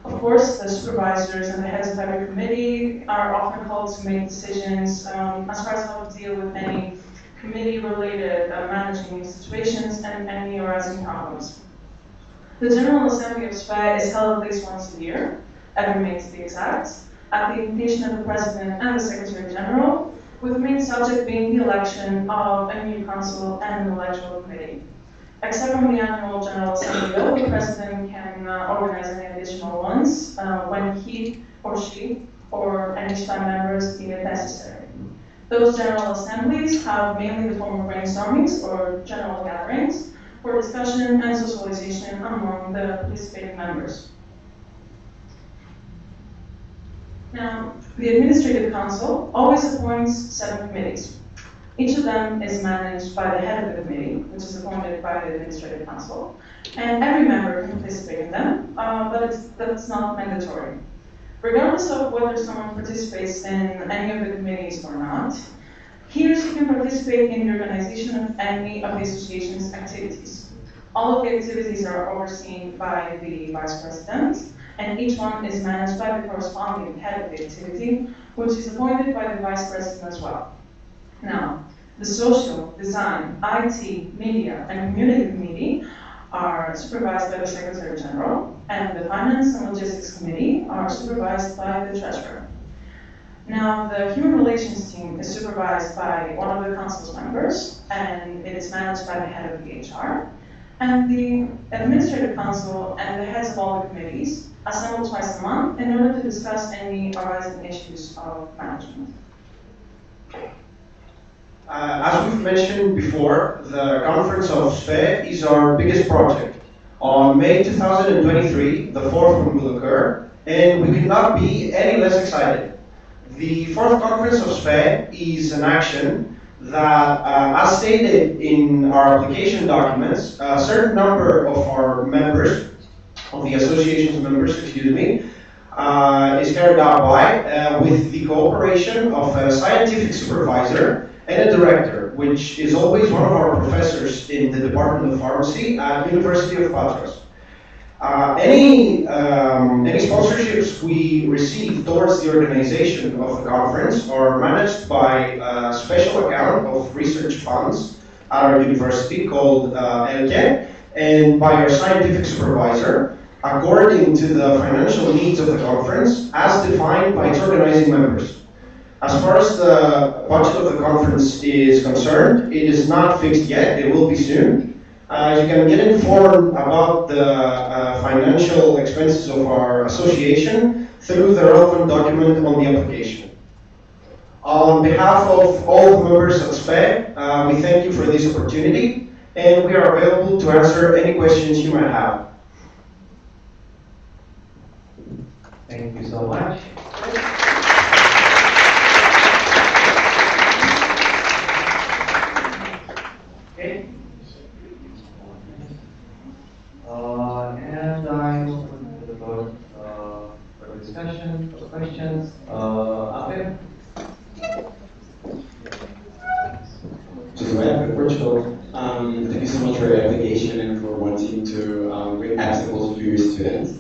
Of course, the supervisors and the heads of every committee are often called to make decisions as far as how to deal with any committee-related managing situations and any arising problems. The General Assembly of SPE is held at least once a year, every May to be exact, at the invitation of the President and the Secretary General, with the main subject being the election of a new council and an electoral committee. Except from the annual General Assembly, though, the President can organize any additional ones when he or she or any SPE members deem it necessary. Those General Assemblies have mainly the form of brainstormings or general gatherings for discussion and socialization among the participating members. Now, the Administrative Council always appoints 7 committees. Each of them is managed by the head of the committee, which is appointed by the Administrative Council, and every member can participate in them, but that's not mandatory. Regardless of whether someone participates in any of the committees or not, he or she can participate in the organization of any of the association's activities. All of the activities are overseen by the Vice President, and each one is managed by the corresponding head of the activity, which is appointed by the Vice President as well. Now, the Social, Design, IT, Media, and Community Committee are supervised by the Secretary General, and the Finance and Logistics Committee are supervised by the Treasurer. Now, the Human Relations team is supervised by one of the Council's members, and it is managed by the head of the HR. And the Administrative Council and the heads of all the committees assemble twice a month in order to discuss any arising issues of management. As we've mentioned before, the Conference of SPE is our biggest project. On May 2023, the 4th one will occur, and we could not be any less excited. The 4th Conference of SPE is an action that, as stated in our application documents, a certain number of our members, of the association's members, is carried out by, with the cooperation of a scientific supervisor and a director, which is always one of our professors in the Department of Pharmacy at University of Patras. Any sponsorships we receive towards the organization of the conference are managed by a special account of research funds at our university called ELCE, and by our scientific supervisor, according to the financial needs of the conference as defined by its organizing members. As far as the budget of the conference is concerned, it is not fixed yet, it will be soon. You can get informed about the financial expenses of our association through the relevant document on the application. On behalf of all the members of SPE, we thank you for this opportunity, and we are available to answer any questions you might have. Thank you so much. Okay. And I open the floor for discussion, for questions. Apep? José Portugal, thank you so much for your application and for wanting to bring obstacles to your students.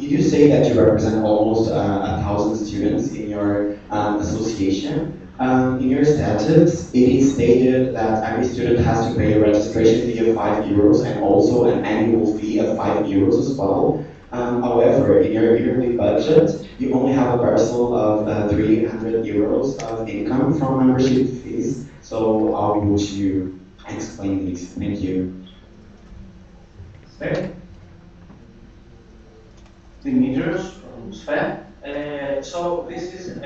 You do say that you represent almost 1,000 students in your association. In your statutes, it is stated that every student has to pay a registration fee of €5 and also an annual fee of €5 as well. However, in your yearly budget, you only have a parcel of €300 of income from membership fees. So how would you explain this? Thank you. Sven? Dimitrios from Sven. So this is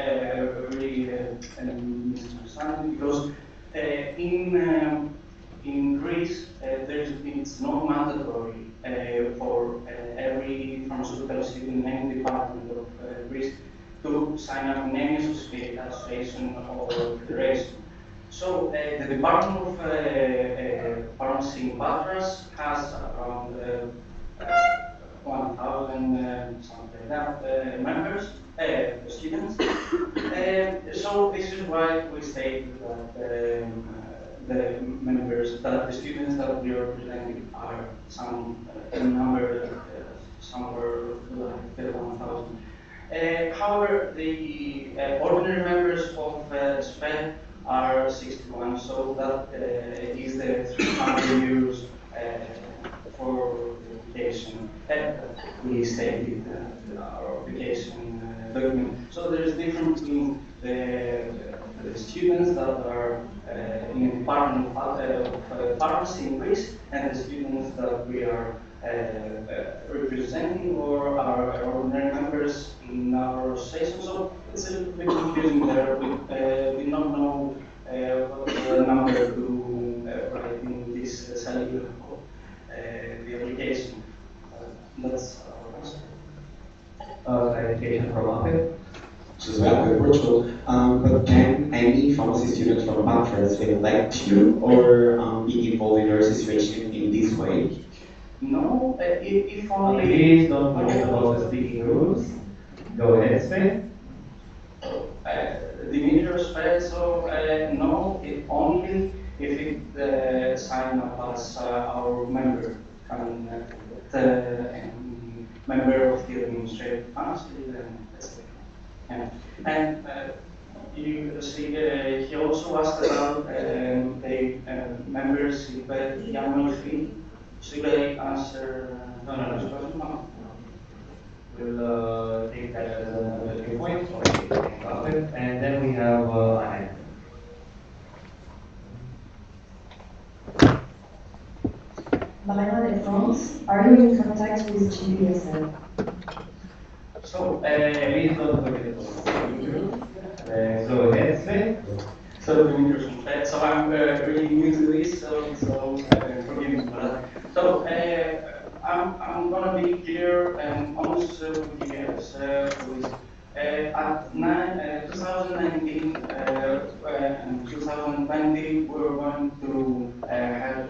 really a misunderstanding because in Greece it's not mandatory for every pharmaceutical student in any department of Greece to sign up in any association or federation. So the Department of Pharmacy in Patras has around 1,000 something like that members, students. So this is why we say that the members, that the students that we are representing are some number somewhere like 1,000. However, the ordinary members of SPE are 61, so that is the €300 for the application. We stated our application document. So there is difference between the students that are in the Department of Pharmacy in Greece and the students that we are representing or are ordinary members in our association. So it's a little bit confusing there. We don't know what the number to write in this salary of the application. That's our answer. Clarification from Apep? José Portugal, but can any pharmacy student from Patras elect you or be involved in your situation in this way? No, if only... Please don't forget about the speaking rules. Go ahead, Sven. Dimitrios said so, no, only if it sign up as our member, member of the administrative council, and you see, he also asked about the membership annual fee. Should I answer? No. We'll take that as a point. Okay, and then we have Anna. Mariana de France, are you in contact with GPSL? So, please don't forget so ahead, Sven. So, so I'm really new to this, so forgive me for that. So, I'm gonna be clear and honest with you guys. At 2019 and 2020, we're going to have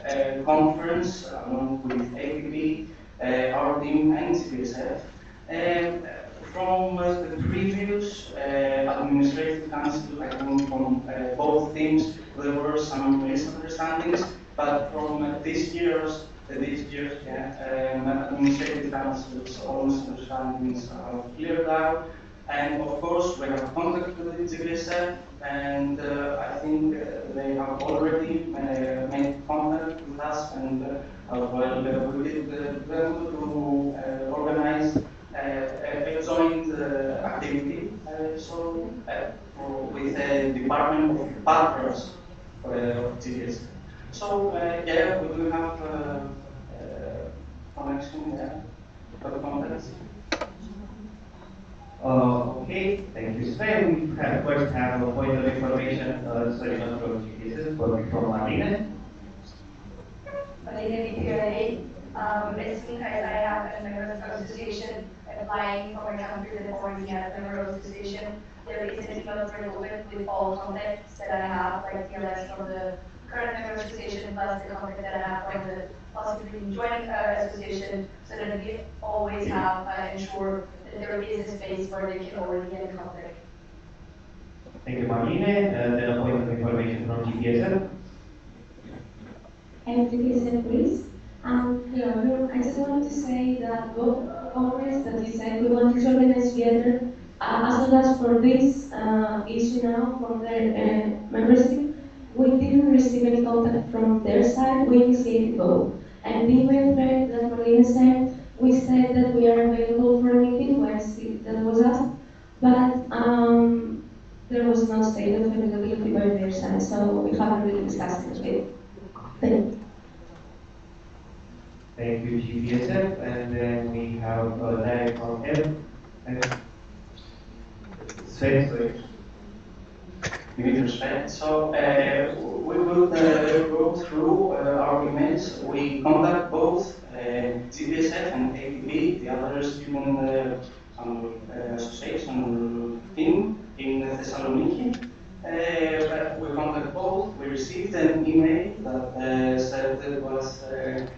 a conference along with APP, our team, and CPSF. From the previous administrative council, I think from both teams, there were some misunderstandings, but from this year's these years, administrative councils, all misunderstandings are cleared out. And of course, we have contacted the GPSF, and I think they have already made contact with us, and we did them to organize a joint activity. With the Department of Partners of GPSF. So yeah, we do have connection there for the contacts. Okay, thank you, Sven. We first have a point of information, sorry, not from GPSF, but from Marina. Marina BPRA, as soon as I have a member of association applying for my country that already has a member of association, there is an email thread open with all contacts that I have, like TLS from the current member association plus the contact that I have from the possibly joining association, so that we always have ensure that there is a space where they can already get in contact. Thank you, Marlene. Then a point of information from GPSF. GPSF, please. I just wanted to say that both Congress that you said we wanted to organize together, as well as for this issue now from their membership, we didn't receive any contact from their side. We initiated both. And the email thread that Marlene said, we said that we are available for a meeting when that was asked, but there was no state of availability by their side, so we haven't really discussed it with them. Thank you, GPSF, and then we have Larry from Ed. Sven, sorry. With respect, so we will go through our emails. We contact both GPSF and APB, the other student association team in Thessaloniki. We contact both. We received an email that said it was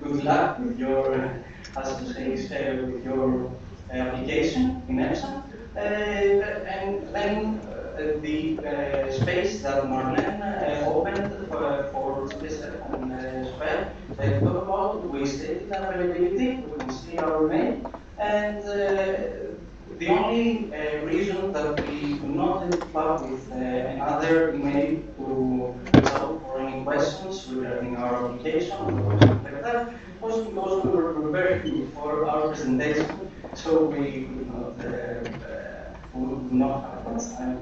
good luck with your association, with your application in EPSA. And then the space that Marlene opened for GPSF and Sven, they talk about, we stated availability, we can see our mail, and the only reason that we do not interact with another email to resolve for any questions regarding our application or something like that was because we were preparing for our presentation, so we would not have that time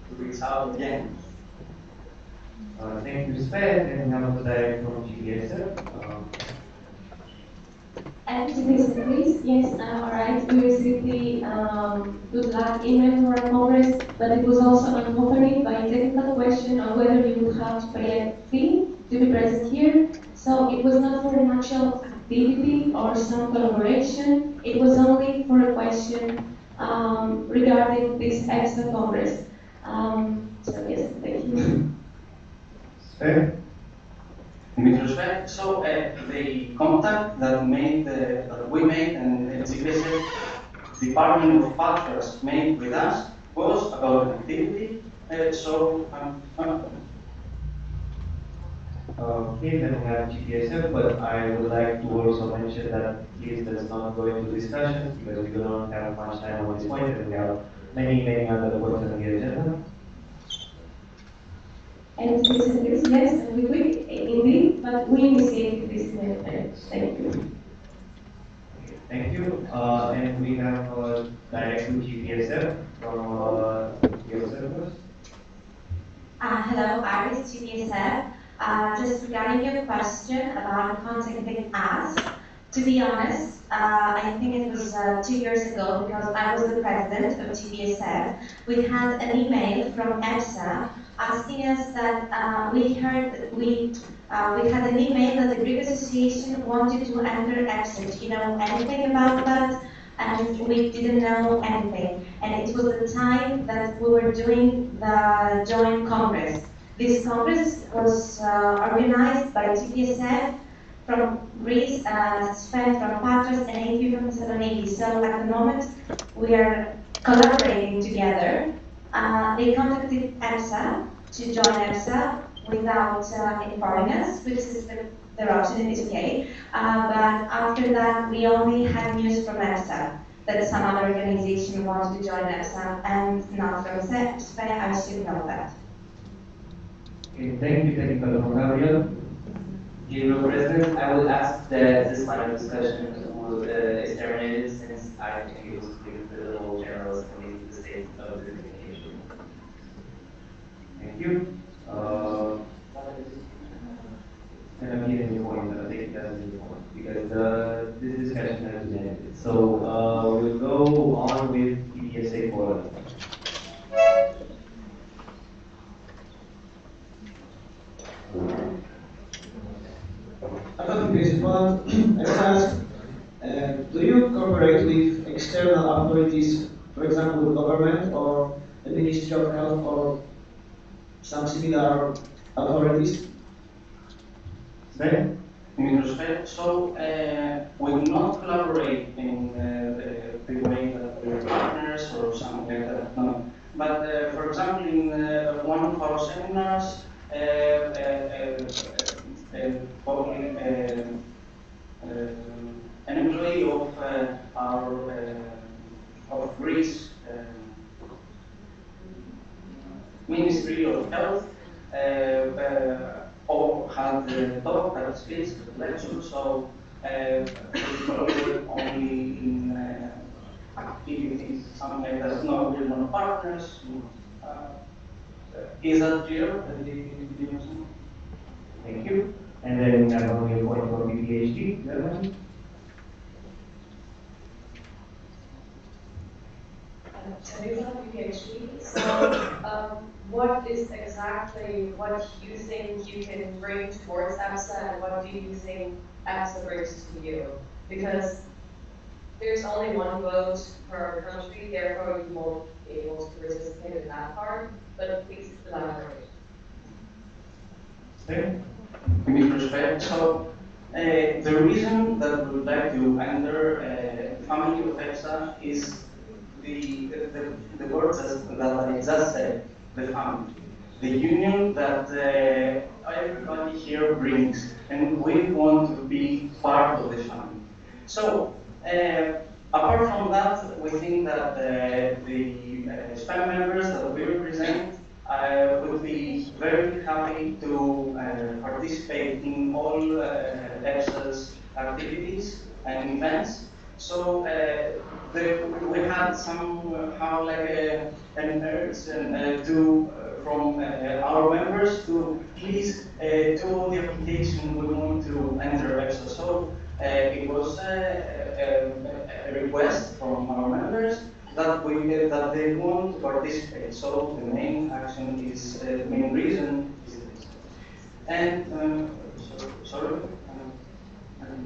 to reach out again. Thank you, Sven, and we have a direct from GPSF. Please, yes, all right. We received the good luck email for our Congress, but it was also accompanied by a technical question on whether you would have to pay a fee to be present here. So it was not for an actual activity or some collaboration. It was only for a question regarding this extra Congress. So yes, thank you. Sven? With respect, so the contact that we made and the GPSF Department of Partners made with us was about an activity. Okay, then we have GPSF, but I would like to also mention that please let's not go into discussions because we don't have much time on this point and we have many other points on the agenda. Yes, we will indeed, but we initiated this email. Thank you. Thank you. And we have direct to GPSF from GPSF. Hello, Iris, GPSF. Just regarding your question about contacting us, to be honest, I think it was 2 years ago because I was the president of GPSF. We had an email from EPSA asking us that we had an email that the Greek Association wanted to enter EPSA. Do you know anything about that? And we didn't know anything. And it was the time that we were doing the joint congress. This congress was organized by GPSF from Greece, Sven from Patras, and AQ from Thessaloniki. So at the moment, we are collaborating together. They contacted EPSA to join EPSA without informing us, which is the their option is okay. But after that, we only had news from EFSA that some other organization wanted to join EFSA and not from SPE. I should know that. Okay, thank you, Technical from Gabriel. Dear President, I will ask that this line of discussion is terminated since I think it was clear to the whole General Assembly the state of the communication. Thank you. And I'm getting your point, I think that's your point, because this discussion has been ended. So we'll go on with PDSA forum. About the principal, I was asked, do you cooperate with external authorities, for example, the government or the Ministry of Health or some similar authorities? In respect, so we do not collaborate in the way that we're partners or something like that, no. But for example, in one of our seminars, an employee of our of Greece Ministry of Health all had talk, had speech, lecture, so only in activities, something like that. No, we're not partners. Is that clear? Thank you. And then I'm only a point for PhD. Germany. Teresa, PhD. So, what is exactly what you think you can bring towards EFSA, and what do you think EFSA brings to you? Because there's only one vote per country, therefore you won't be able to participate in that part. But please elaborate. With respect, so the reason that we would like to enter the family of EFSA is the words that I just said, the family, the union that everybody here brings, and we want to be part of the family. So, apart from that, we think that the SPEN members that we represent would be very happy to participate in all EFSA's activities and events. So we had somehow like an urge from our members to please do the application we want to enter EFSA. So it was a request from our members that they want to participate. So the main action is the main reason is this. And sorry.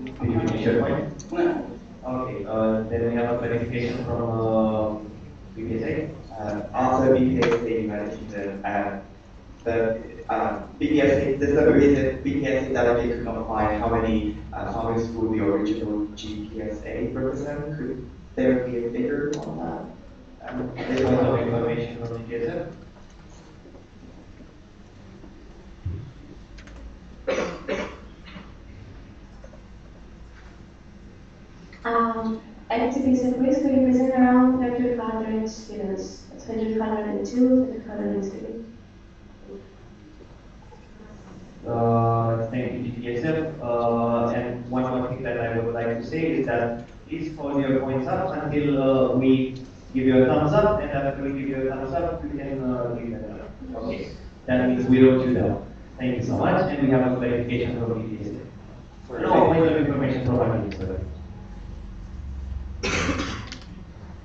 Did you finish your point? No. Okay. Then we have a clarification from BPSA. Also, BPSA United Kingdom, the BPSA, this is the reason BPSA delegate could not find how many families would the original GPSA represent. Could there be a figure on that? There's a lot of information from GPSA. Activities and quiz could represent around 300 students. 302, 303. Thank you, GPSF. And one more thing that I would like to say is that please hold your points up until we give you a thumbs up, and after we give you a thumbs up, you can leave them up. Okay. That means we wrote you down. Thank you so much, and we have a clarification from GPSF. No point of information from our minister.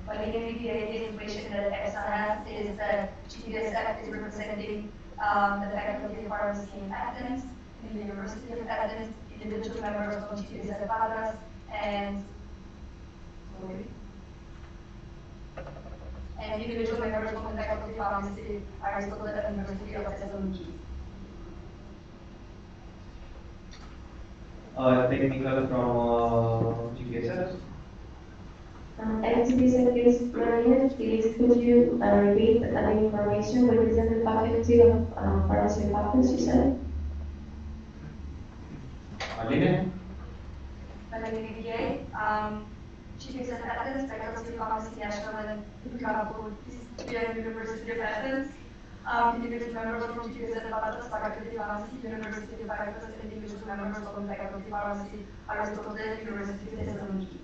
But again, the information that EFSA has is that GPSF is representing the Faculty of Pharmacy in Athens, in the University of Athens, individual members of GPSF Patras, and individual members from the Faculty of Pharmacy, Aristotle, and University of Thessaloniki. Technical from GPSF. Activities and quiz management, please could you repeat the information within the Faculty of Pharmacy of Athens, you said? Marlene? Marlene Vigier, Chief Executive Athens, Faculty of Pharmacy, National and University of Athens, individual members from Chief Executive Athens, Faculty of Pharmacy, University of Athens, and individual members from Faculty of Pharmacy, Aristotle, University of Thessaloniki.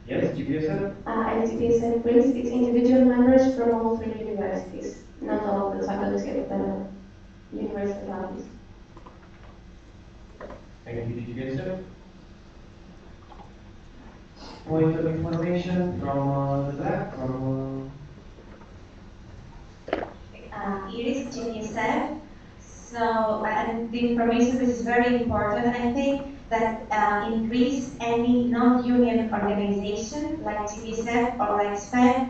Yes, GPSF? As GPSF, please, it's individual members from all three universities, not all of the faculty of the University of Athens. Thank you, GPSF. Point of information from the back, from Iris, GPSF. So, and the information is very important. I think that in Greece, any non-union organization like GPSF or like SPED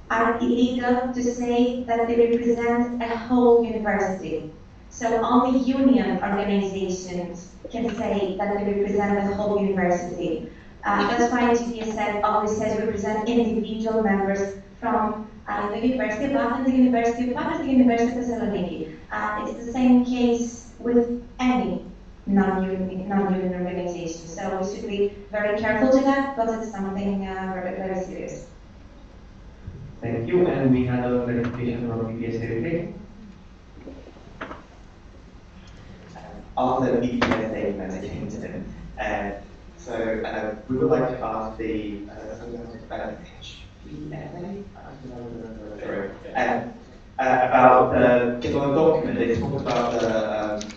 are illegal to say that they represent a whole university. So only union organizations can say that they represent the whole university. That's why GPSF always says we represent individual members from the University of Athens, the University of Paris, the University of Thessaloniki. It's the same case with any non-union organization. So we should be very careful to that, but it's something very, very serious. Thank you, and we had a clarification from BPSA. After the BPSA messaging incident, so we would like to ask the about the Catalan document. They talked about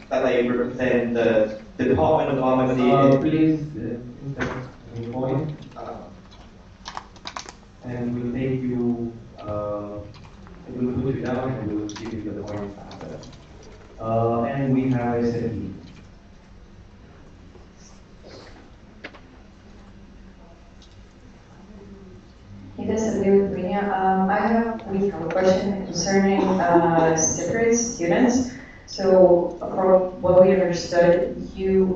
that they represent the Department of Pharmacy. Please, point. And we'll take you, we'll put you down and we'll give you the point after. And we have SFE. Yes, I have a question concerning separate students. So, from what we understood, you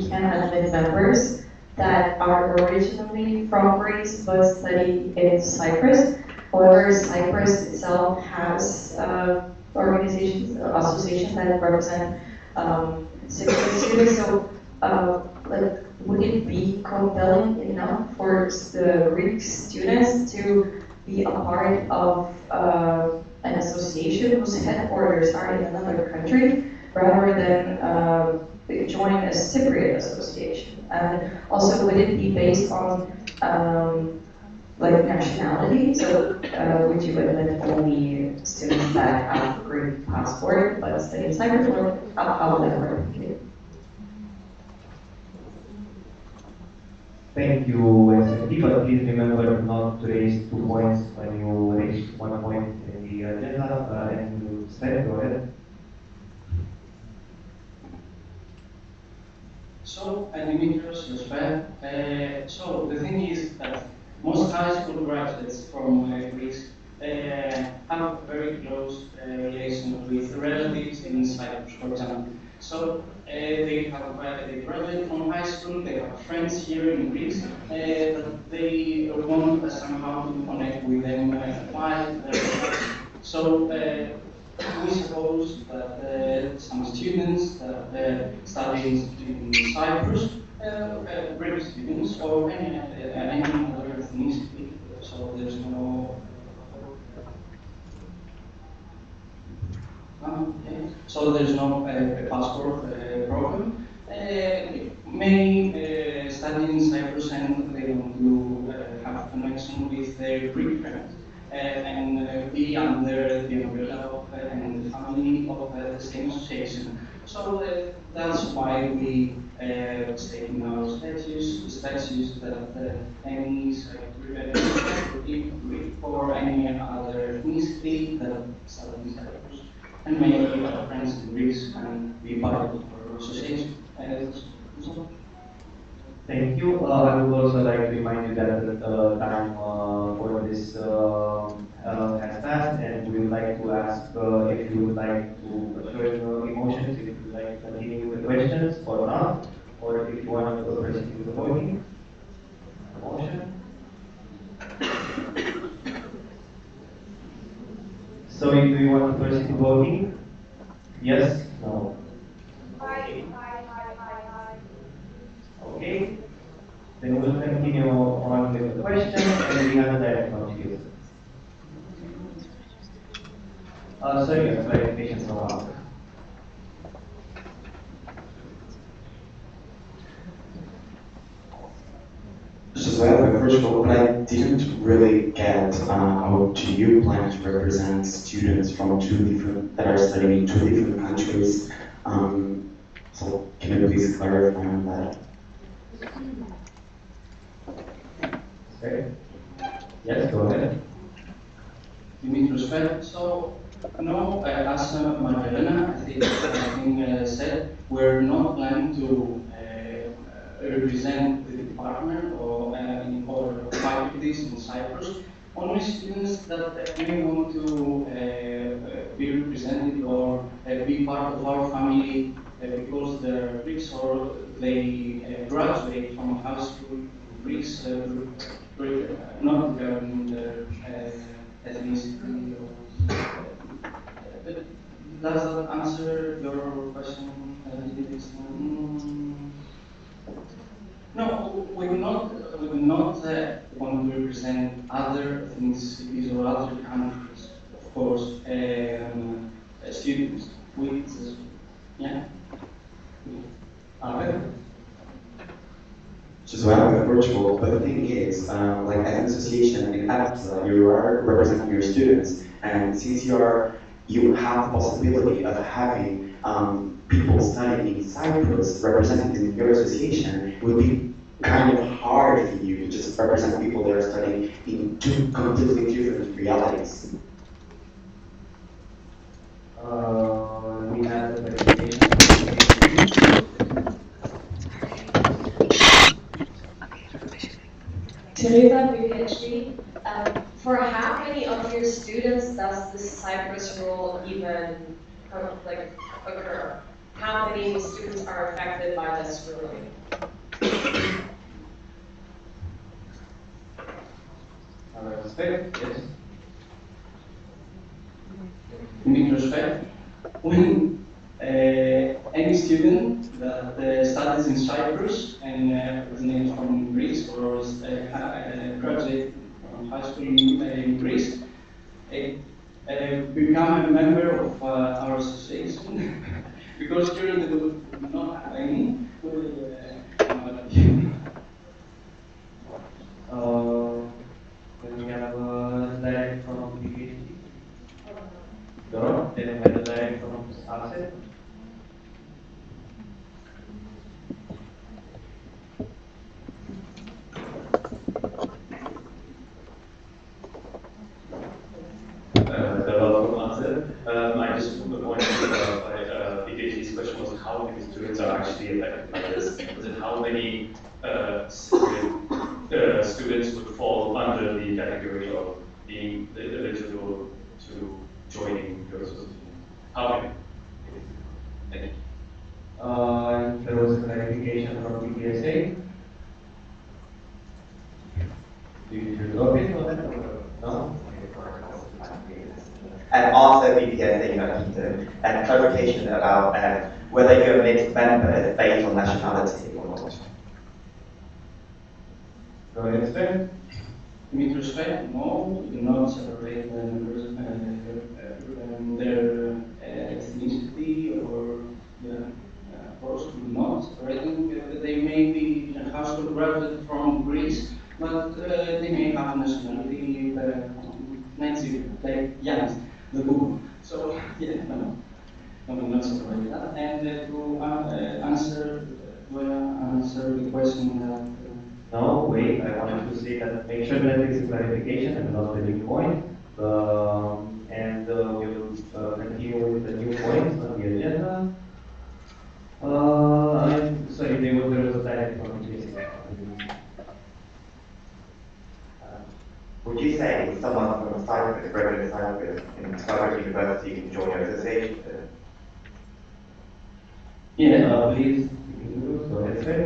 can admit members that are originally from Greece but study in Cyprus. However, Cyprus itself has organizations, associations that represent Cypriot students. So, would it be compelling enough for the Greek students to be a part of an association whose headquarters are in another country rather than join a Cypriot association? And also, would it be based on nationality? So would you admit only students that have a Greek passport but study in Cyprus, or how would that work? Thank you, SFT, but please remember not to raise 2 points when you raise 1 point in the agenda, and you step, go ahead. So, Dimitrios, so the thing is that most high school graduates from Greece have a very close relation with relatives in Cyprus, for example. So they graduate from high school, they have friends here in Greece, but they want somehow to connect with them while they're so we suppose that some students that study in Cyprus, Greek students, or any other ethnicity, so there's no. So there's no passport problem. May study in Cyprus and they want to have a connection with their Greek friends and be under the umbrella of and the family of the same association. So that's why we state in our statutes that any Greek or any other ethnicity that studies in Cyprus and many other friends in Greece can be part of our association. Thank you. I would also like to remind you that the time for this has passed, and we would like to ask if you would like to show your emotions, if you would like to continue with the questions or not, or if you want to proceed with the voting. Motion. So, do you want to proceed to voting? Yes? No? Aye. continue on with the question, and we have a direct notification. Sorry, clarification from us. So I have a first of all, but I didn't really get how do you plan to represent students from that are studying in 2 different countries. So can you please clarify on that? Okay. Yes, go ahead. Dimitris Fel. So, no, as Magdalena, I think said, we're not planning to represent the department or faculties in Cyprus. Only students that may want to be represented or be part of our family because they're Greeks or they graduate from high school in Greece, not regarding their ethnicity. Does that answer your question? No, we will not want to represent other ethnicities or other countries, of course, students. Yeah. So I have a virtual, but the thing is, like as an association in APSA, you are representing your students, and since you have the possibility of having people studying in Cyprus represented in your association, it would be kind of hard for you to just represent people that are studying in 2 completely different realities. We have the verification. Teresa, PhD. For how many of your students does this Cyprus rule even occur? How many students are affected by this ruling? Yes. In respect, when any student that studies in Cyprus and originates from Greece or graduate from high school in Greece, become a member of our association because during the we do not have any. When we have a direct from PhD. No, then we have a direct from ASET. I just wanted to clarify, PhD's question was how many students are actually affected by this? Was it how many students would fall under the category of being eligible to joining your association? How many? Thank you. There was a clarification from BPSA. Do you drop it or no? And also BPSA United Kingdom, and clarification about whether you're a mixed member based on nationality or not. Go ahead, Sven. With respect, no, we do not separate members their ethnicity or, of course, we do not separate them. They may be a high school graduate from Greece, but they may have nationality native, like Yanis, the book. So, yeah, no, not separate that. And to answer the question that. No, wait, I wanted to say that make sure that this is clarification and not the new point. And we'll continue with the new points on the agenda. I'm sorry, there was a direct communication. Would you say someone from Cyprus, regular Cyprus, in Cyprus University can join your association? Yeah, please. Go ahead, sir.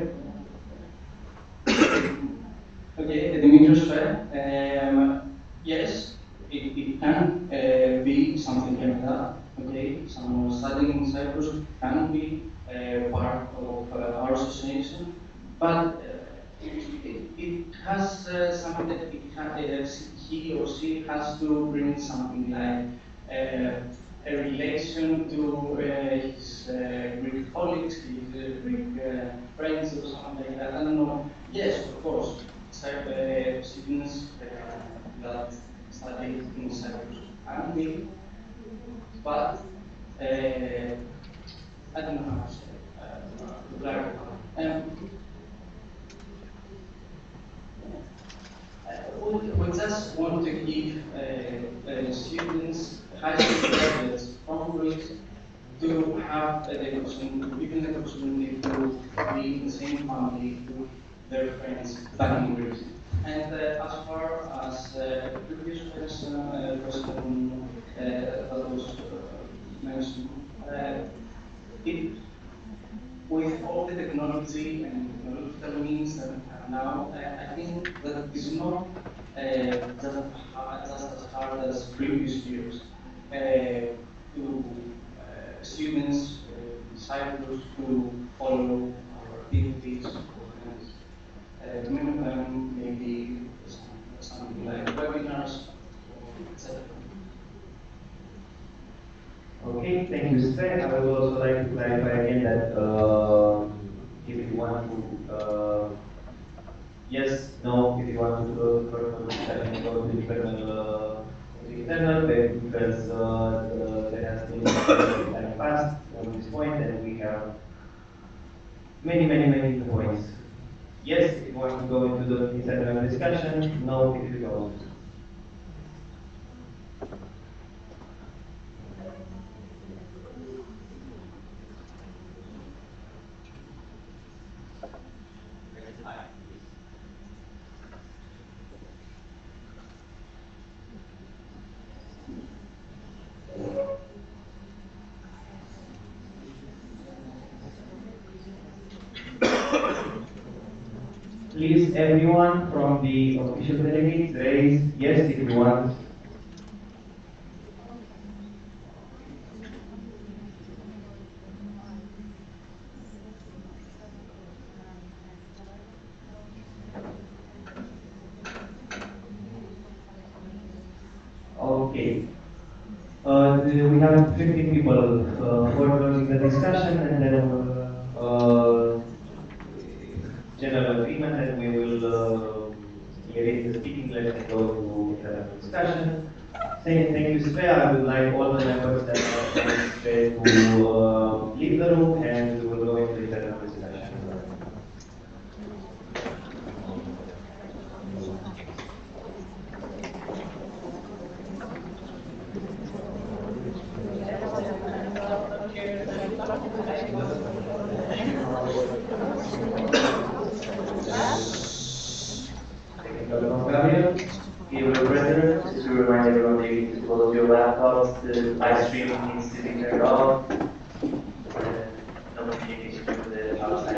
Okay, Dimitris Fel. Yes, it can be something like that. Okay, someone studying in Cyprus can be part of our association, but it has something that he or she has to bring something like a relation to his Greek colleagues, his Greek friends, or something like that. I don't know. Yes, of course, students that study in Cyprus and me, but I don't know how to say to clarify. We just want to give students, high school graduates from Greece, to have the opportunity to be in the same family with their friends back in Greece. And as far as the previous question that was mentioned, with all the technology and technological means that we have now, I think that it's not just as hard as previous years to students in Cyprus to follow our activities. Many of them maybe something like webinars, etc. Okay, thank you, Sven. I would also like to clarify again that if you want to, yes, no, if you want to go to personal discussion, go to internal, because there has been time passed on this point, and we have many points. Yes, if you want to go into the internal discussion, no, if you don't. Please, everyone from the official delegates, raise yes if you want. Okay. We have 15 people for closing the discussion, and then general agreement, and we will leave the speaking list and go to the discussion. Thank you, Svea. I would like all the members that are Svea to leave the room, and we will go into the general discussion. Dear President, just to remind everyone that you need to close your laptops. The live streaming